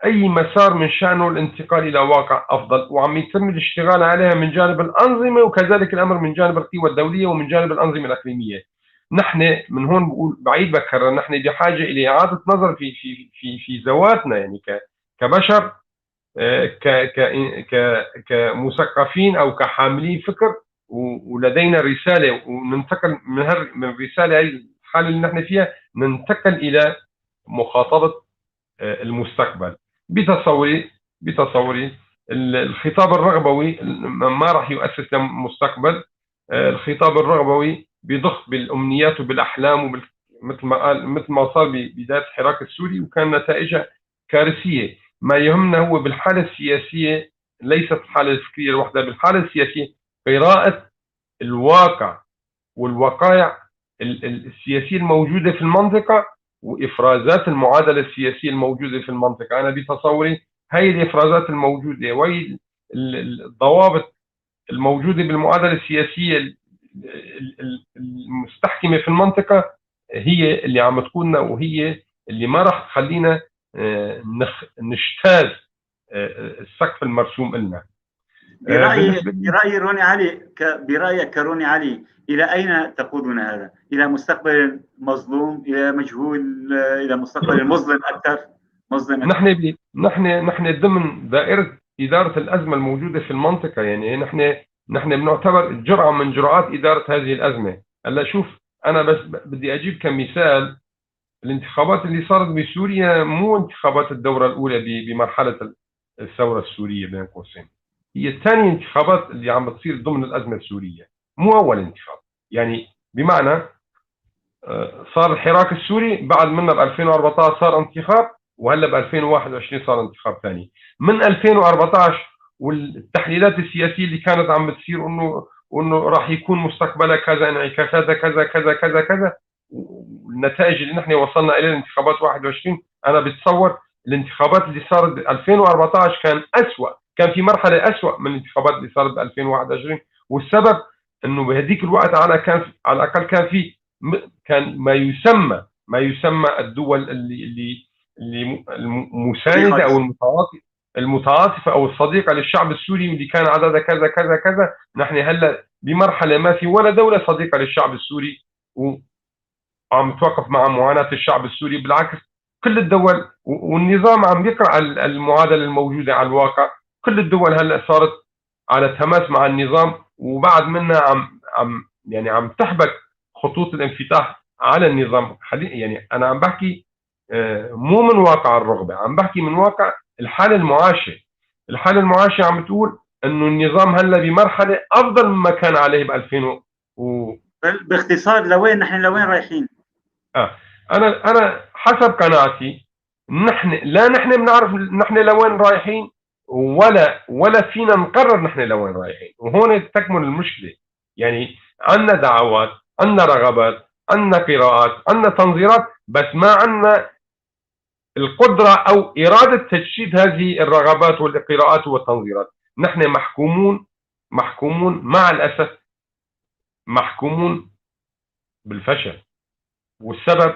أي مسار من شأنه الانتقال إلى واقع أفضل، وعم يتم الاشتغال عليها من جانب الأنظمة، وكذلك الأمر من جانب القوى الدولية ومن جانب الأنظمة الإقليمية. نحن من هون بقول بعيد بكرر، نحن بحاجة إلى إعادة نظر في ذواتنا، يعني كبشر، كمثقفين أو كحاملين فكر، ولدينا رسالة، وننتقل من الرسالة هي الحالة اللي نحن فيها، ننتقل إلى مخاطبة المستقبل. بتصوري الخطاب الرغبوي ما راح يؤسس لمستقبل. الخطاب الرغبوي بيضخ بالأمنيات وبالأحلام، مثل ما صار ببداية الحراك السوري، وكان نتائجها كارثية. ما يهمنا هو بالحالة السياسية، ليست الحالة الفكرية لوحدها، بالحالة السياسية قراءة الواقع والوقائع السياسية الموجودة في المنطقة، وإفرازات المعادلة السياسية الموجودة في المنطقة. أنا بتصوري هاي الإفرازات الموجودة وهي الضوابط الموجودة بالمعادلة السياسية المستحكمة في المنطقة هي اللي عم تكوننا، وهي اللي ما راح تخلينا نجتاز السقف المرسوم لنا. برأي روني علي، برأيك كروني علي، إلى أين تقودنا هذا؟ إلى مستقبل مظلوم، إلى مجهول، إلى مستقبل مظلم أكثر؟ نحن ضمن دائرة إدارة الأزمة الموجودة في المنطقة، يعني نحن بنعتبر جرعة من جرعات إدارة هذه الأزمة. هلا شوف، أنا بس بدي أجيب كمثال الانتخابات اللي صارت بسوريا، مو انتخابات الدورة الأولى بمرحلة الثورة السورية بين قوسين، هي الثانية انتخابات اللي عم بتصير ضمن الأزمة السورية، مو أول انتخاب. يعني بمعنى صار الحراك السوري، بعد منه ب 2014 صار انتخاب، وهلا ب 2021 صار انتخاب ثاني. من 2014 والتحليلات السياسية اللي كانت عم بتصير انه راح يكون مستقبلها كذا، انعكاساتها كذا كذا كذا كذا، والنتائج اللي نحن وصلنا الى الانتخابات 21، انا بتصور الانتخابات اللي صارت ب 2014 كان اسوأ، كان في مرحله اسوأ من الانتخابات اللي صارت ب 2021. والسبب انه بهذيك الوقت على الاقل كان ما يسمى الدول اللي المسانده او المتعاطفه او الصديقه للشعب السوري، واللي كان عددها كذا كذا كذا. نحن هلا بمرحله ما في ولا دوله صديقه للشعب السوري وعم توقف مع معاناه الشعب السوري، بالعكس كل الدول، والنظام عم يقرأ المعادله الموجوده على الواقع. كل الدول هلا صارت على تماس مع النظام، وبعد منها عم تحبك خطوط الانفتاح على النظام. يعني انا عم بحكي مو من واقع الرغبه، عم بحكي من واقع الحاله المعاشه. الحاله المعاشه عم تقول انه النظام هلا بمرحله افضل مما كان عليه ب 2000 باختصار لوين نحن رايحين؟ انا حسب قناعتي، نحن بنعرف نحن لوين رايحين، ولا فينا نقرر نحن لوين رايحين. وهون تكمن المشكله. يعني عندنا دعوات، عندنا رغبات، عندنا قراءات، عندنا تنظيرات، بس ما عندنا القدرة أو إرادة تجسيد هذه الرغبات والقراءات والتنظيرات. نحن محكومون مع الأسف، محكومون بالفشل. والسبب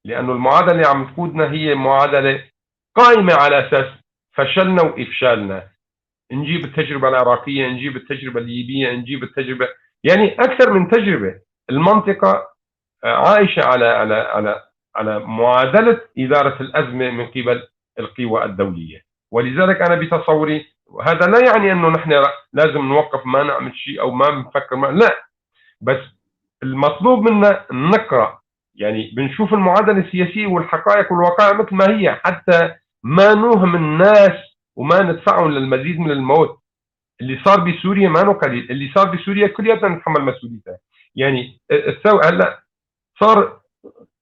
لأنه المعادلة اللي عم تقودنا هي معادلة قائمة على أساس فشلنا وإفشالنا. نجيب التجربة العراقية، نجيب التجربة الليبية، نجيب التجربة، يعني أكثر من تجربة. المنطقة عايشة على معادلة إدارة الأزمة من قبل القوى الدولية. ولذلك أنا بتصوري، هذا لا يعني أنه نحن لازم نوقف ما نعمل شيء أو ما بنفكر لا، بس المطلوب منا نقرأ. يعني بنشوف المعادلة السياسية والحقائق والواقع مثل ما هي، حتى ما نوهم الناس وما ندفعهم للمزيد من الموت. اللي صار بسوريا ما قليل، اللي صار بسوريا كلياتنا نتحمل مسؤوليته. يعني هلا صار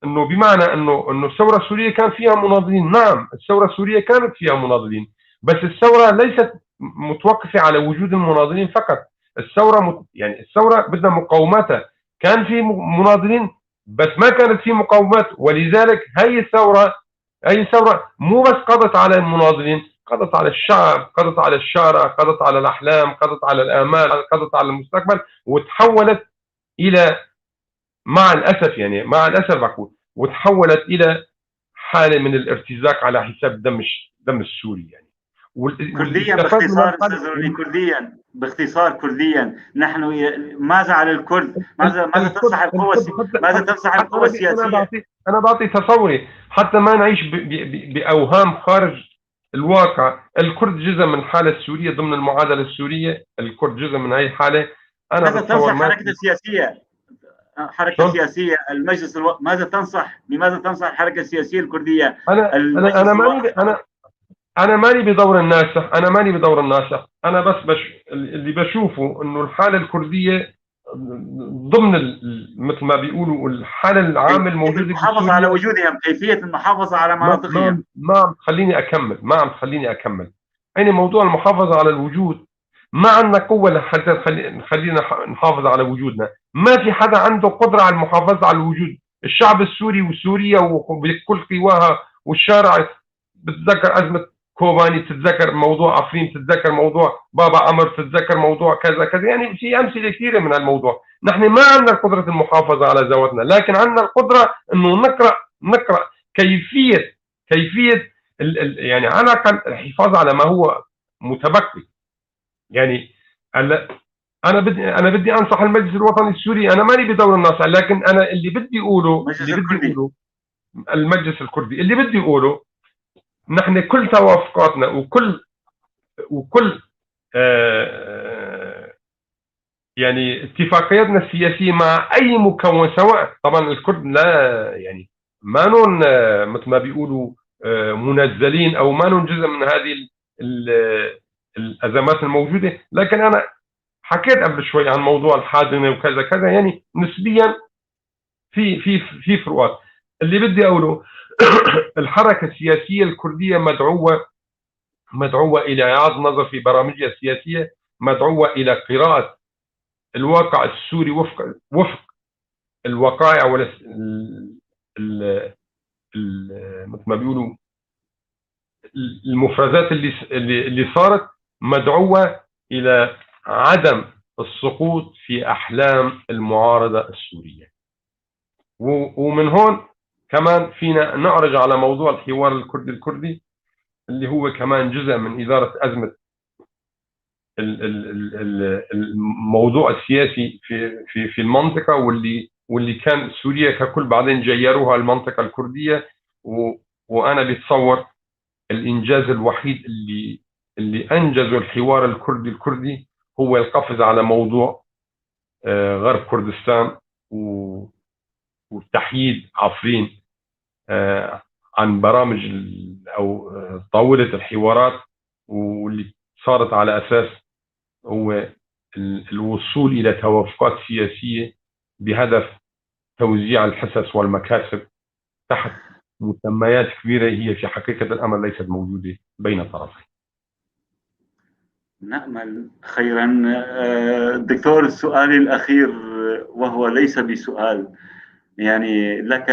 انه بمعنى انه الثوره السوريه كان فيها مناضلين. نعم، الثوره السوريه كانت فيها مناضلين، بس الثوره ليست متوقفه على وجود المناضلين فقط. يعني الثوره بدنا مقاوماتها. كان في مناضلين بس ما كانت في مقاومات. ولذلك هي الثوره مو بس قضت على المناضلين، قضت على الشعب، قضت على الشارع، قضت على الاحلام، قضت على الامال، قضت على المستقبل، وتحولت الى، مع الاسف بقول، وتحولت الى حاله من الارتزاق على حساب دم السوري. يعني كليا كليا نحن ماذا على الكرد؟ ماذا تنصح القوى السياسيه؟ انا بعطي تصوري حتى ما نعيش باوهام خارج الواقع. الكرد جزء من الحاله السوريه ضمن المعادله السوريه، الكرد جزء من هاي الحاله. انا ماذا تنصح حركة سياسية المجلس ماذا تنصح؟ لماذا تنصح الحركة السياسية الكردية؟ أنا ماني بدور الناسخ، أنا بس اللي بشوفه إنه الحالة الكردية ضمن مثل ما بيقولوا الحالة العامة الموجودة، المحافظة على وجودهم، كيفية المحافظة على مناطقهم. ما عم تخليني أكمل. يعني موضوع المحافظة على الوجود، ما عندنا قوة حتى نخلينا نحافظ على وجودنا. ما في حدا عنده قدرة على المحافظة على الوجود. الشعب السوري وسوريا وبكل قواها والشارع، بتتذكر أزمة كوباني، بتتذكر موضوع عفرين، بتتذكر موضوع بابا عمر، بتتذكر موضوع كذا كذا. يعني في أمثلة كثيرة من الموضوع. نحن ما عندنا قدرة المحافظة على ذواتنا، لكن عندنا القدرة إنه نقرأ كيفية يعني على الأقل الحفاظ على ما هو متبقي. يعني انا بدي انصح المجلس الوطني السوري. انا ماني بدور الناصح، لكن انا اللي بدي اقوله المجلس الكردي اللي بدي اقوله، نحن كل توافقاتنا وكل يعني اتفاقياتنا السياسيه مع اي مكون، سواء طبعا الكرد لا يعني مانون مثل ما بيقولوا منزلين او مانون جزء من هذه الازمات الموجوده، لكن انا حكيت قبل شوي عن موضوع الحاضنه وكذا كذا، يعني نسبيا في فروقات. اللي بدي اقوله الحركه السياسيه الكرديه مدعوه الى اعاده نظر في برامجها السياسيه، مدعوه الى قراءه الواقع السوري وفق الوقائع مثل ما بيقولوا المفرزات اللي صارت، مدعوه الى عدم السقوط في احلام المعارضه السوريه. ومن هون كمان فينا نعرج على موضوع الحوار الكردي اللي هو كمان جزء من إدارة أزمة الموضوع السياسي في المنطقة، واللي كان سوريا ككل بعدين جيروها المنطقة الكردية. وأنا بتصور الإنجاز الوحيد اللي أنجزه الحوار الكردي هو القفز على موضوع غرب كردستان وتحييد عفرين عن برامج أو طاولة الحوارات، واللي صارت على أساس هو الوصول إلى توافقات سياسية بهدف توزيع الحصص والمكاسب تحت مسميات كبيرة هي في حقيقة الأمر ليست موجودة بين الطرفين. نأمل خيرا. دكتور، السؤال الأخير وهو ليس بسؤال، يعني لك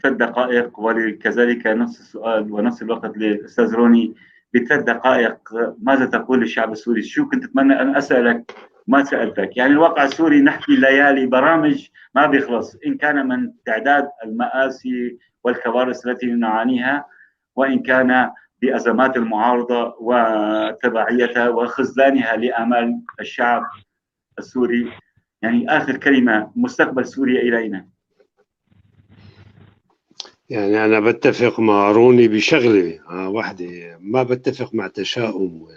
3 دقائق، وكذلك نفس السؤال ونفس الوقت للأستاذ روني ب3 دقائق. ماذا تقول للشعب السوري؟ شو كنت أتمنى أن أسألك ما سألتك؟ يعني الواقع السوري نحكي ليالي برامج ما بيخلص، إن كان من تعداد المآسي والكوارث التي نعانيها، وإن كان بأزمات المعارضة وتبعيتها وخذلانها لآمال الشعب السوري. يعني آخر كلمة، مستقبل سوريا إلينا. يعني أنا بتفق مع روني بشغلة واحدة، ما بتفق مع تشاؤم.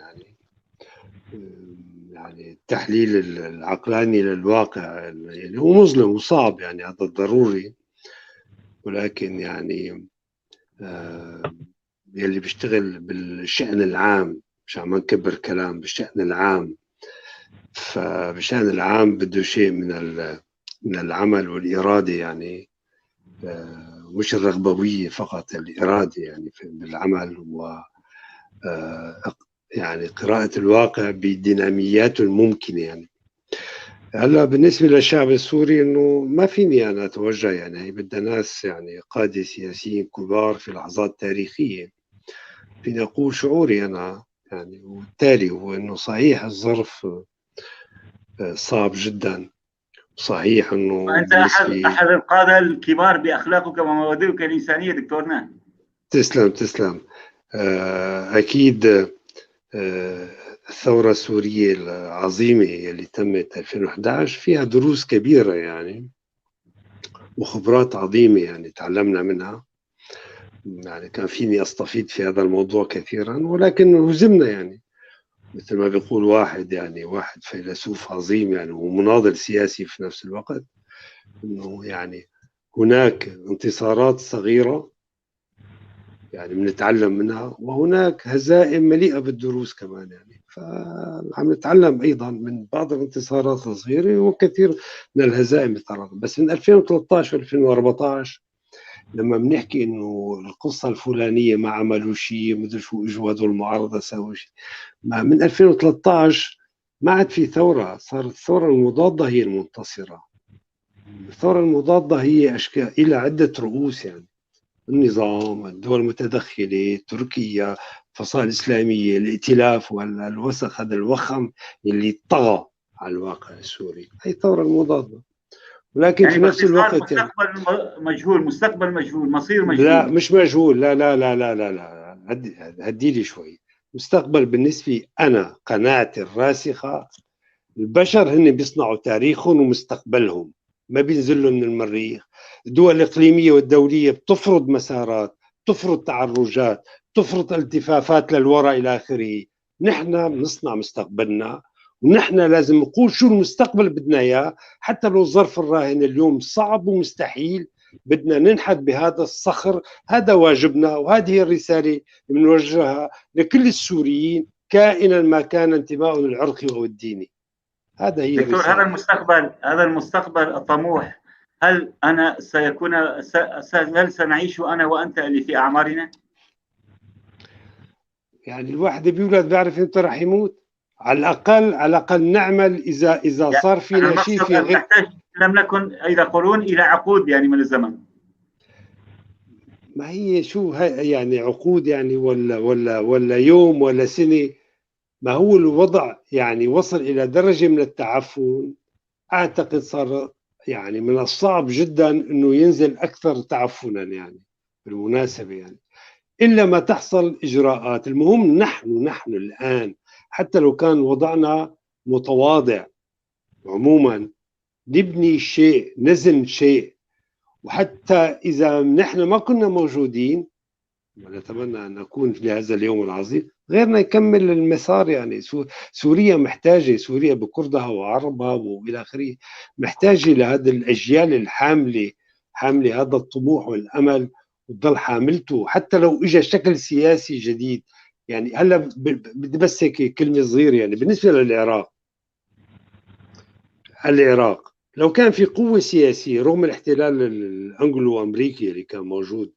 يعني التحليل العقلاني للواقع يعني هو مظلم وصعب، يعني هذا ضروري، ولكن يعني يلي بيشتغل بالشأن العام، مش عم نكبر كلام، بالشأن العام، فبالشأن العام بده شيء من العمل والإرادة، يعني مش الرغبوية فقط، الإرادة يعني بالعمل، و يعني قراءة الواقع بدينامياته الممكنة. يعني هلا بالنسبة للشعب السوري إنه ما فيني أنا أتوجه، يعني هي بدها ناس يعني قادة سياسيين كبار في لحظات تاريخية. فيني أقول شعوري أنا يعني، والتالي هو إنه صحيح الظرف صعب جدا، صحيح إنه أنت أحد القادة الكبار بأخلاقك ومبادئك الإنسانية دكتورنا. تسلم. أكيد الثورة السورية العظيمة اللي تمت 2011 فيها دروس كبيرة يعني، وخبرات عظيمة يعني تعلمنا منها. يعني كان فيني أستفيد في هذا الموضوع كثيرا، ولكن هزمنا، يعني مثل ما بيقول واحد فيلسوف عظيم يعني ومناضل سياسي في نفس الوقت، إنه يعني هناك انتصارات صغيرة يعني بنتعلم منها، وهناك هزائم مليئة بالدروس كمان، يعني فعم نتعلم أيضا من بعض الانتصارات الصغيرة وكثير من الهزائم التراكم. بس من 2013 و 2014 لما بنحكي إنه القصة الفلانية ما عملوا شيء، مدري شو إجوا هذول المعارضة سووا شيء، من 2013 ما عاد في ثورة، صارت الثورة المضادة هي المنتصرة. الثورة المضادة هي أشكال إلى عدة رؤوس، يعني النظام، الدول المتدخلة، تركيا، الفصائل الإسلامية، الائتلاف والوسخ هذا الوخم اللي طغى على الواقع السوري، هي الثورة المضادة. ولكن يعني في نفس الوقت مستقبل مجهول، مصير مجهول، لا مش مجهول، لا هدي لي شوي. مستقبل بالنسبة أنا قناعتي الراسخة، البشر هن بيصنعوا تاريخهم ومستقبلهم، ما بينزلوا من المريخ. الدول الإقليمية والدولية بتفرض مسارات، تفرض تعرجات، تفرض التفافات للوراء إلى آخره. نحن بنصنع مستقبلنا، ونحن لازم نقول شو المستقبل اللي بدنا إياه، حتى لو الظرف الراهن اليوم صعب ومستحيل بدنا ننحت بهذا الصخر. هذا واجبنا، وهذه هي الرسالة اللي بنوجهها لكل السوريين كائنا ما كان انتمائهم العرقي أو الديني. هذا هي دكتور، الرسالة. هذا المستقبل الطموح، هل هل سنعيش أنا وأنت اللي في أعمارنا؟ يعني الواحد بيولد بيعرف امتى راح يموت. على الأقل نعمل إذا صار فينا شيء في غير. نحتاج لم نكن إذا قرون إلى عقود يعني من الزمن. ما هي شو يعني عقود يعني ولا يوم ولا سنة. ما هو الوضع يعني وصل إلى درجة من التعفن، أعتقد صار يعني من الصعب جدا أنه ينزل أكثر تعفنا يعني بالمناسبة يعني، إلا ما تحصل إجراءات. المهم نحن الآن حتى لو كان وضعنا متواضع عموما نبني شيء، نزن شيء. وحتى إذا نحن ما كنا موجودين، ونتمنى أن نكون في هذا اليوم العظيم، غيرنا يكمل المسار. يعني سوريا محتاجة، سوريا بكردها وعربها وإلى آخره، محتاجة لهذه الأجيال الحاملة هذا الطموح والأمل، وتضل حاملته حتى لو إجا شكل سياسي جديد. يعني هلا بدي بس هيك كلمة صغيرة يعني بالنسبة للعراق. العراق لو كان في قوة سياسية رغم الاحتلال الأنجلو أمريكي اللي كان موجود،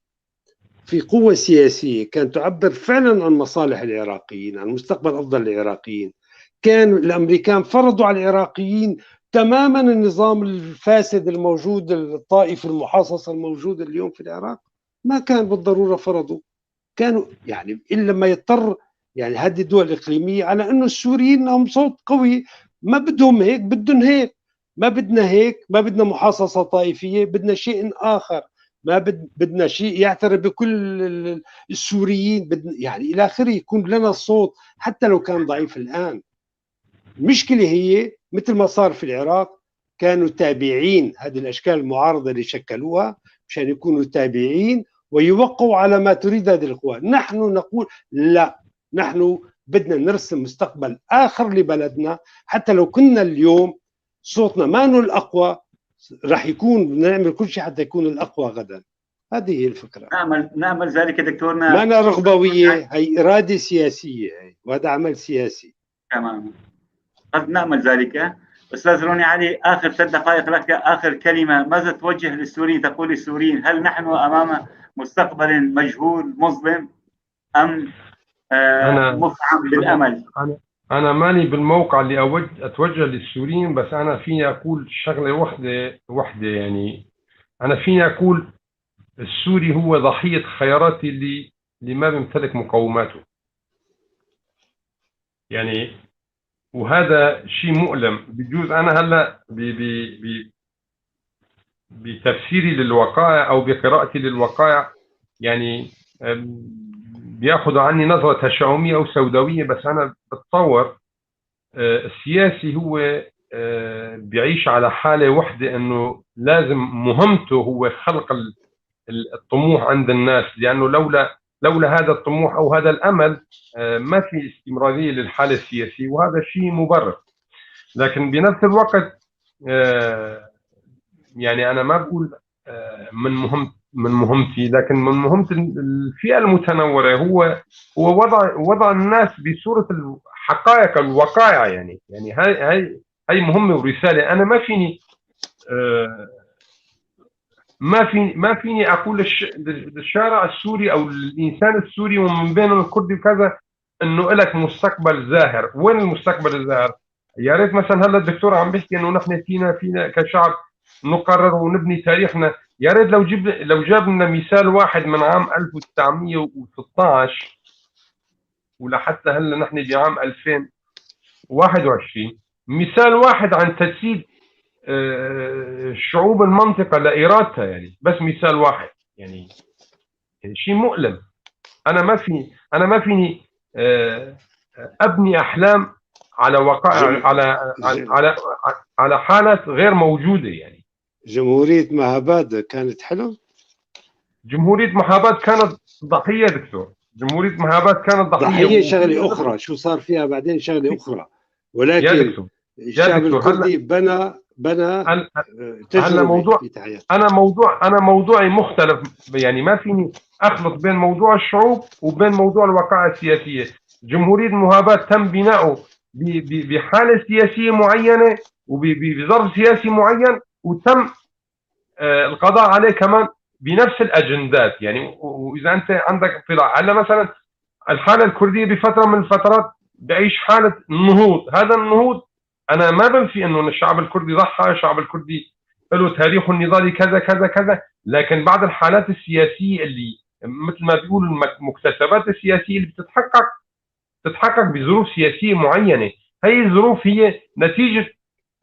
في قوة سياسية كانت تعبر فعلا عن مصالح العراقيين، عن مستقبل أفضل للعراقيين، كان الأمريكان فرضوا على العراقيين تماما النظام الفاسد الموجود، الطائفي المحاصص الموجود اليوم في العراق. ما كان بالضرورة فرضوا، كانوا يعني إلا ما يضطر يعني هذه الدول الإقليمية على أنه السوريين لهم صوت قوي، ما بدهم هيك، بدهم هيك، ما بدنا هيك، ما بدنا محاصصة طائفية، بدنا شيء آخر، ما بدنا شيء يعترف بكل السوريين، بدنا يعني إلى آخره، يكون لنا صوت حتى لو كان ضعيف. الآن المشكلة هي مثل ما صار في العراق، كانوا تابعين هذه الأشكال المعارضة اللي شكلوها مشان يكونوا تابعين ويوقعوا على ما تريد هذه القوى. نحن نقول لا، نحن بدنا نرسم مستقبل آخر لبلدنا، حتى لو كنا اليوم صوتنا ما نو الأقوى، راح يكون نعمل كل شيء حتى يكون الأقوى غدا. هذه هي الفكرة. نعمل ذلك دكتورنا. ما أنا رغبوية، هي إرادة سياسية، وهذا عمل سياسي. تماما، قد نعمل ذلك. أستاذ روني علي، آخر 3 دقائق لك، آخر كلمة، ماذا توجه للسوريين؟ تقول للسوريين هل نحن أمام مستقبل مجهول مظلم أم مفعم بالأمل؟ أنا ماني بالموقع اللي أتوجه للسوريين، بس أنا فيني أقول شغلة واحدة يعني. أنا فيني أقول السوري هو ضحية خياراتي اللي ما بيمتلك مقوماته يعني، وهذا شيء مؤلم. بجوز أنا هلا بتفسيري للوقائع أو بقراءتي للوقائع يعني بياخذوا عني نظرة تشاؤمية أو سوداوية، بس أنا بتصور السياسي هو بيعيش على حالة واحدة، أنه لازم مهمته هو خلق الطموح عند الناس، لأنه لولا هذا الطموح أو هذا الأمل ما في استمرارية للحالة السياسية، وهذا شيء مبرر. لكن بنفس الوقت يعني أنا ما بقول من مهمتي، لكن من مهمة الفئة المتنورة هو وضع الناس بصورة الحقائق الوقائع يعني هاي مهمة ورسالة. أنا ما فيني أقول للشارع السوري أو الإنسان السوري ومن بين الكردي وكذا إنه لك مستقبل زاهر. وين المستقبل الزاهر؟ يا ريت مثلا هلا الدكتور عم بيحكي إنه نحن فينا كشعب نقرر ونبني تاريخنا. يا ريت لو جاب لنا مثال واحد من عام 1916 ولحتى هلا نحن بعام 2021، مثال واحد عن تجسيد شعوب المنطقة لإرادتها يعني، بس مثال واحد يعني شيء مؤلم. أنا ما فيني ابني احلام على وقائع، على حالة غير موجودة. يعني جمهورية مهاباد كانت حلم؟ جمهورية مهاباد كانت ضحية دكتور، جمهورية مهاباد كانت ضحية شغلة أخرى، شو صار فيها بعدين شغلة أخرى، ولكن الشعب الكردي بنى تجربة في حياته. أنا موضوعي مختلف، يعني ما فيني أخلط بين موضوع الشعوب وبين موضوع الوقائع السياسية. جمهورية مهاباد تم بناؤه بحالة سياسية معينة وبظرف سياسي معين، وتم القضاء عليه كمان بنفس الأجندات. يعني وإذا أنت عندك اطلاع على مثلا الحالة الكردية بفترة من الفترات بعيش حالة نهوض، هذا النهوض أنا ما بنفي أنه الشعب الكردي ضحى، الشعب الكردي له تاريخ النضالي كذا كذا كذا، لكن بعض الحالات السياسية اللي مثل ما بيقولوا المكتسبات السياسية اللي تتحقق بظروف سياسية معينة، هي الظروف هي نتيجة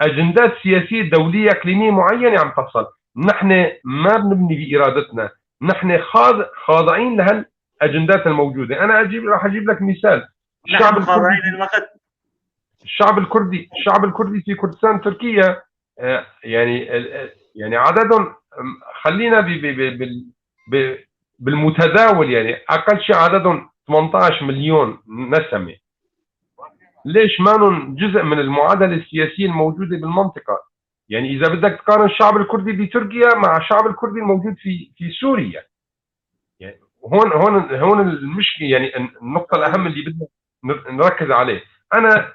أجندات سياسية دولية إقليمية معينة عم تحصل. نحن ما بنبني بإرادتنا، نحن خاضعين لهالأجندات الموجودة. أنا راح أجيب لك مثال. الشعب الكردي في كردستان تركيا، يعني عددهم، خلينا بالمتداول، يعني أقل شيء عددهم 18 مليون نسمة. ليش ما جزء من المعادلة السياسية الموجودة بالمنطقة؟ يعني إذا بدك تقارن الشعب الكردي بتركيا مع الشعب الكردي الموجود في سوريا، يعني هون المشكلة، يعني النقطة الأهم اللي بدنا نركز عليه. أنا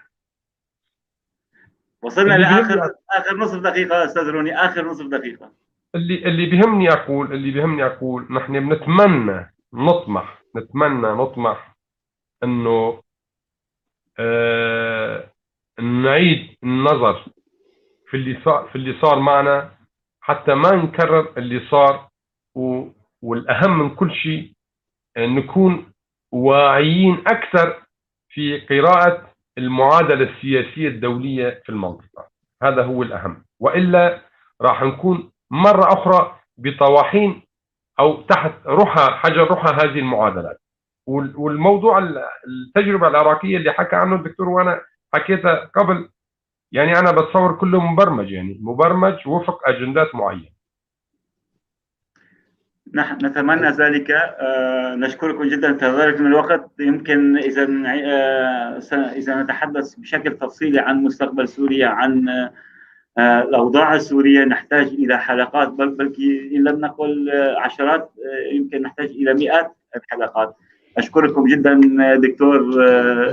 وصلنا لآخر نصف دقيقة أستاذ روني، آخر نصف دقيقة. اللي بيهمني أقول نحن بنتمنى نطمح إنه نعيد النظر في اللي صار معنا، حتى ما نكرر اللي صار. والأهم من كل شيء نكون واعيين أكثر في قراءة المعادلة السياسية الدولية في المنطقة، هذا هو الأهم. وإلا راح نكون مرة أخرى بطواحين أو تحت حجر رحى هذه المعادلات. والموضوع التجربة العراقية اللي حكى عنه الدكتور وأنا حكيتها قبل، يعني أنا بتصور كله مبرمج، يعني مبرمج وفق أجندات معينة. نحن نتمنى ذلك. نشكركم جدا انتظاركم الوقت. يمكن إذا نتحدث بشكل تفصيلي عن مستقبل سوريا، عن الأوضاع السورية، نحتاج إلى حلقات، بل إن لم نقل عشرات، يمكن نحتاج إلى مئات الحلقات. أشكركم جدا دكتور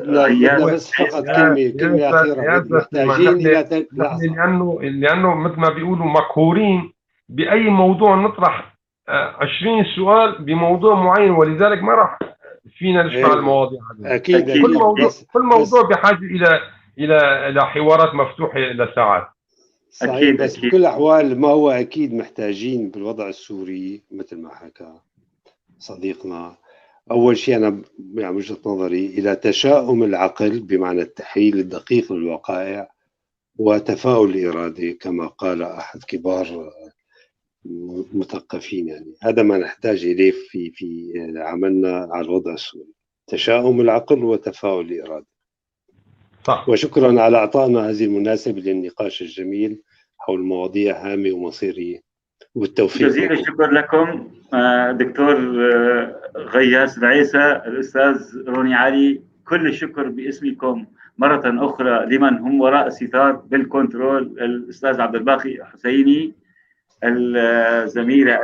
غياث. بس فقط كلمة أخيرة، محتاجين إلى لأنه مثل ما بيقولوا مقهورين بأي موضوع نطرح 20 سؤال بموضوع معين، ولذلك ما راح فينا نشرح المواضيع هذه. أكيد. كل موضوع بحاجة إلى حوارات مفتوحة لساعات. صحيح. أكيد. بس بكل الأحوال ما هو أكيد محتاجين بالوضع السوري مثل ما حكى صديقنا. أول شيء أنا يعني وجهة نظري إلى تشاؤم العقل بمعنى التحليل الدقيق للوقائع، وتفاؤل الإرادة كما قال أحد كبار مثقفين. يعني هذا ما نحتاج إليه في عملنا على الوضع السوري، تشاؤم العقل وتفاؤل الإرادة. صح. وشكرا على إعطائنا هذه المناسبة للنقاش الجميل حول مواضيع هامة ومصيرية، والتوفيق. جزيل الشكر لكم دكتور غياث العيسى، الأستاذ روني علي. كل الشكر باسمكم مرة أخرى لمن هم وراء الستار بالكنترول، الأستاذ عبد الباقي حسيني، الزميلة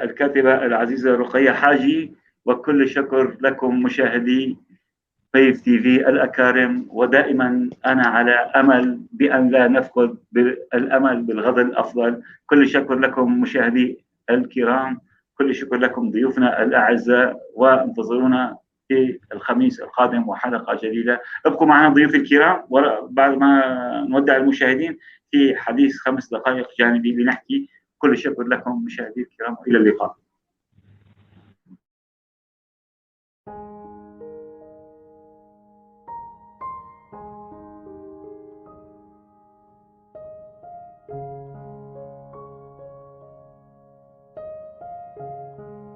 الكاتبة العزيزة رقية حاجي. وكل الشكر لكم مشاهدي فيف تي في الأكارم. ودائما أنا على أمل بأن لا نفقد الأمل بالغد الأفضل. كل الشكر لكم مشاهدي الكرام، كل الشكر لكم ضيوفنا الأعزاء، وانتظرونا في الخميس القادم وحلقة جديدة. ابقوا معنا ضيوف الكرام، وبعد ما نودع المشاهدين في حديث 5 دقائق جانبي لنحكي. كل الشكر لكم مشاهدي الكرام، وإلى اللقاء.